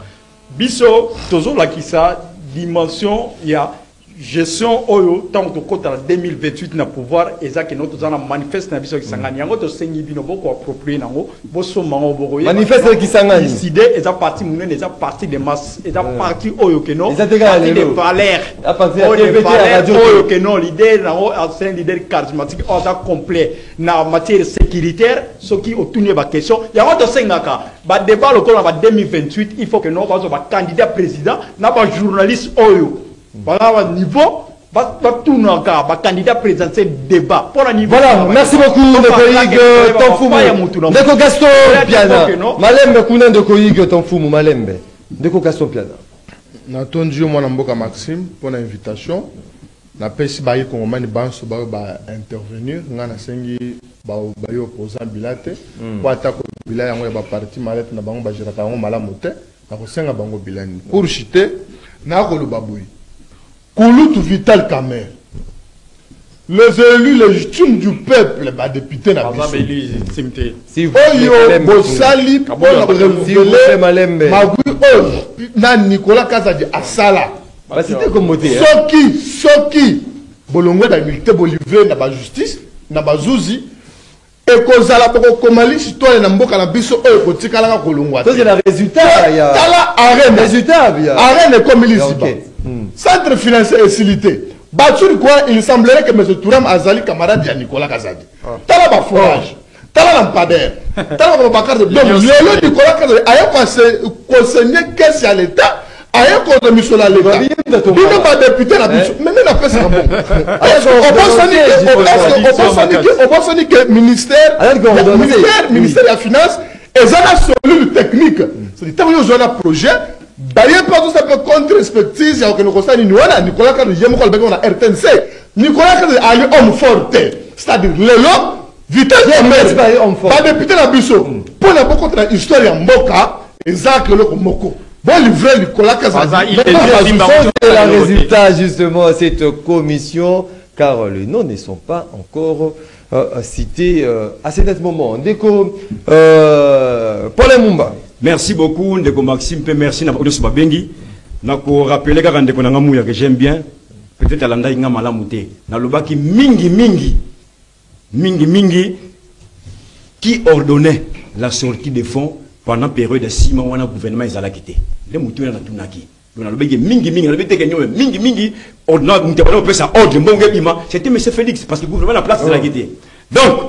biso tozo la kisa dimension ya gestion oyo tant que kota 2028 na pouvoir ezaki notre zana manifeste na biso kisangani yango to sengi bino boko approprier nango boso mango boko manifeste kisangani décider eza parti munene eza parti de masse eza parti oyo que non parti de valeurs à partir de radio oyo que non leader nango c'est un leader charismatique oza complet na matière sécuritaire ce qui autourne ba question yango to sengaka ba débat lokola ba 2028 il faut que non ba candidat président na ba journaliste oyo voilà niveau tout notre candidat présidentiel débat pour le niveau. Voilà, merci beaucoup Ndekoig Tonfumu. Ndeko Gaston Piana. Malembe kuna Ndekoig Tonfumu Malembe. Ndeko Gaston Piana. Natondi yo mwana mboka Maxime pour l'invitation. Na pesi ba yi kongomani banso ba intervenir ngana sengi ba yo opposant bilate pour attaquer bilaya yango ba parti malette na bango ba jiraka yango malamu te na ko senga bango bilani. Pour chiter na ko lu baboui. Kouloutou Vital Kamer, les élus légitimes du peuple, les députés n'a pas si vous Bossali, pour renouveler na Nicolas Kazadi Asala. C'était comme moté. Soki, Bolongo d'habilité Bolivré n'a pas justice, n'a pas zouzi. Et kozala boko komali citoyen na mboka na biso oyo kotikala ka kolongwa. C'est le résultat. Tala arène. Résultat bien. Arène comme il Centre financier et silité. Battu quoi, il semblerait que M. Touram Azali, camarade de Nicolas Kazadi. Tala ba forage. Tala lampadaire. Tala ba bakar de. Donc, le Nicolas Kazadi a conseillé qu'est-ce à l'État. Aïe, qu'on a mis sur l'État. Il n'est pas député la biche. Mais n'a pas ça bon. On pense que ministère de la Finance et ça a solution technique. C'est-à-dire que nous avons un projet. D'ailleurs, pas tout ça peut contre-expertise. Il y a aucun constat. Nicolas Kazadi, j'ai mon collègue, on a RTNC. Nicolas Kazadi a eu homme fort. C'est-à-dire, l'homme, vitesse de pas député la biche. Pour la beaucoup de l'histoire, il y a Moka et Zach le Moko. Bon, livrer Nicolas Kazadi. C'est le résultat, justement, à cette commission, car les noms ne sont pas encore cités à cet moment. Ndeko, Paul Mumba. Merci beaucoup, Ndeko Maxime, merci Napoléon Subabengi. Nako rappeler kaka ndeko na ngamu ya que j'aime bien. Peut-être alanda inga malamu te. Na lobaki mingi qui ordonnait la sortie des fonds pendant période de 6 mois wana gouvernement ezala quitté. Les mutuela na tunaki. Donc na lobaki mingi na lobaki ke nyo mingi ordonnant mutuela peut ça ordre mbonge bima. C'était monsieur Félix parce que le gouvernement la place ezala quitté. Donc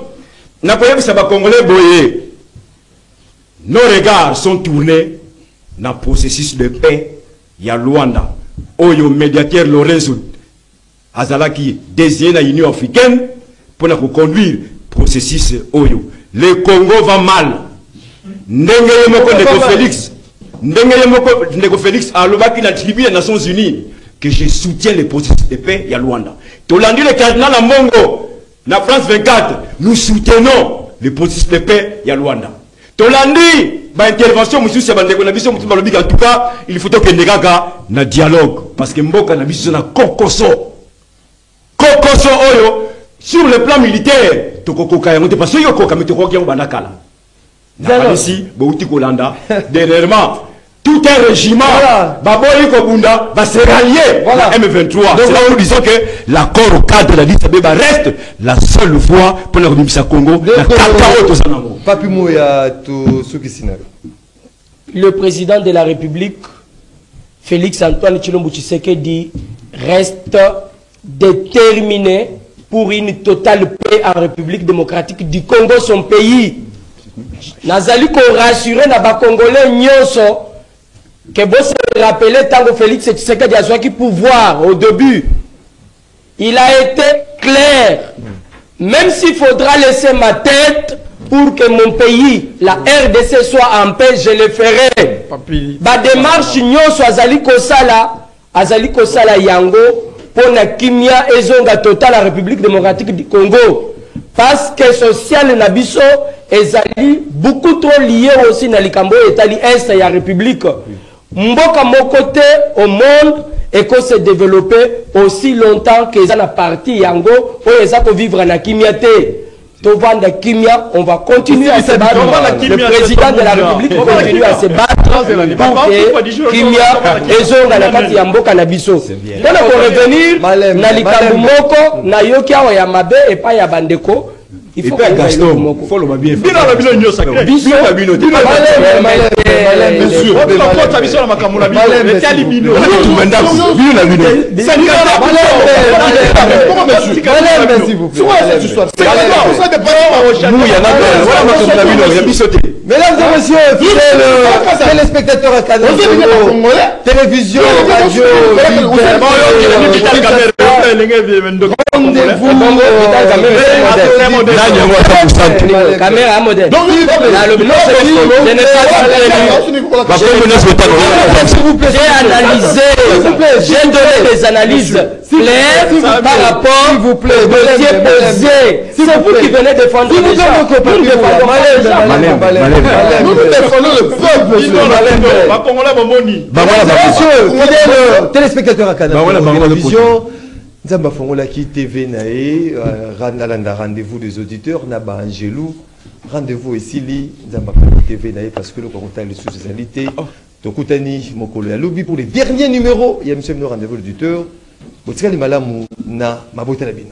na koyebi ça ba congolais boyé. Nos regards sont tournés dans le processus de paix. Il y a Luanda. Oyo médiateur Lorenzo Azalaki désigné à l'Union africaine pour conduire le processus Oyo. Le Congo va mal. Ndenge Félix a l'obaki na tribu des Nations Unies que je soutiens le processus de paix. Il y a Luanda. Tolandi le cardinal Ambongo, na France 24, nous soutenons le processus de paix. Il y a Luanda. Tolandi, intervention, en tout cas, il faut que nous na dialogue. Parce que Mboka na biso na kokoso oyo, sur le plan militaire, tokoko kayangote, parce que yoko kametoko kia banakala. Ici, Bouti Kolanda, dernièrement, tout un régiment, Baboyi Kobunda, va se rallier à M23. Donc là, nous disons que l'accord au cadre de la liste Abeba reste la seule voie pour la République Congo. Le président de la République, Félix Antoine Tshilombo Tshisekedi, reste déterminé pour une totale paix en République démocratique du Congo, son pays. Nazali ko rassurer na ba Congolais nyonso que vous se rappelez tant que Félix Tshisekedi a joué pouvoir au début. Il a été clair. Même s'il faudra laisser ma tête pour que mon pays, la RDC, soit en paix, je le ferai. Ba démarche nyonso azali kosala yango pour na kimia ezonga total la République démocratique du Congo. Parce que social nabiso ezali beaucoup trop lié aussi na likambo etali est ya République. Mboka mokote au monde et que se développer aussi longtemps que ça na parti yango ou eza ko vivre na kimia te. Tovanda kimia, on va continuer à se battre. Le président de la République continue à se battre pour que kimia ezonga na kati ya mboka na biso. Mpona ko revenir na likambo moko na yoki awa ya mabe et pas ya bandeko. Il faut que Gaston, il faut le bien. Bien la bino nyo sacré. Biso la bino. Monsieur. Votre la biso la makamula bino. Et ali bino. Tout menda. Bino la bino. C'est bien la bino. S'il vous plaît. Nous il y en a deux. Voilà makamula bino. Il y a bisoté. Mesdames et messieurs, fidèles téléspectateurs à Canal Congo, télévision, radio, rendez-vous caméra modèle. Donc, j'ai analysé, j'ai donné des analyses claires par rapport au dossier posé. C'est vous qui venez défendre les gens. Nous défendons le peuple. Monsieur, fidèles téléspectateurs à Canal Télévision, Nzamba Fongola qui TV Nae, rendez-vous des auditeurs, Naba Angelou, rendez-vous ici, Nzamba TV Nae, parce que le contact est sous-spécialité. Tokutani Mokolo Yaloubi pour les derniers numéros. Il y a monsieur rendez-vous l'auditeur. Botsika Limalamou na Mabota Labino.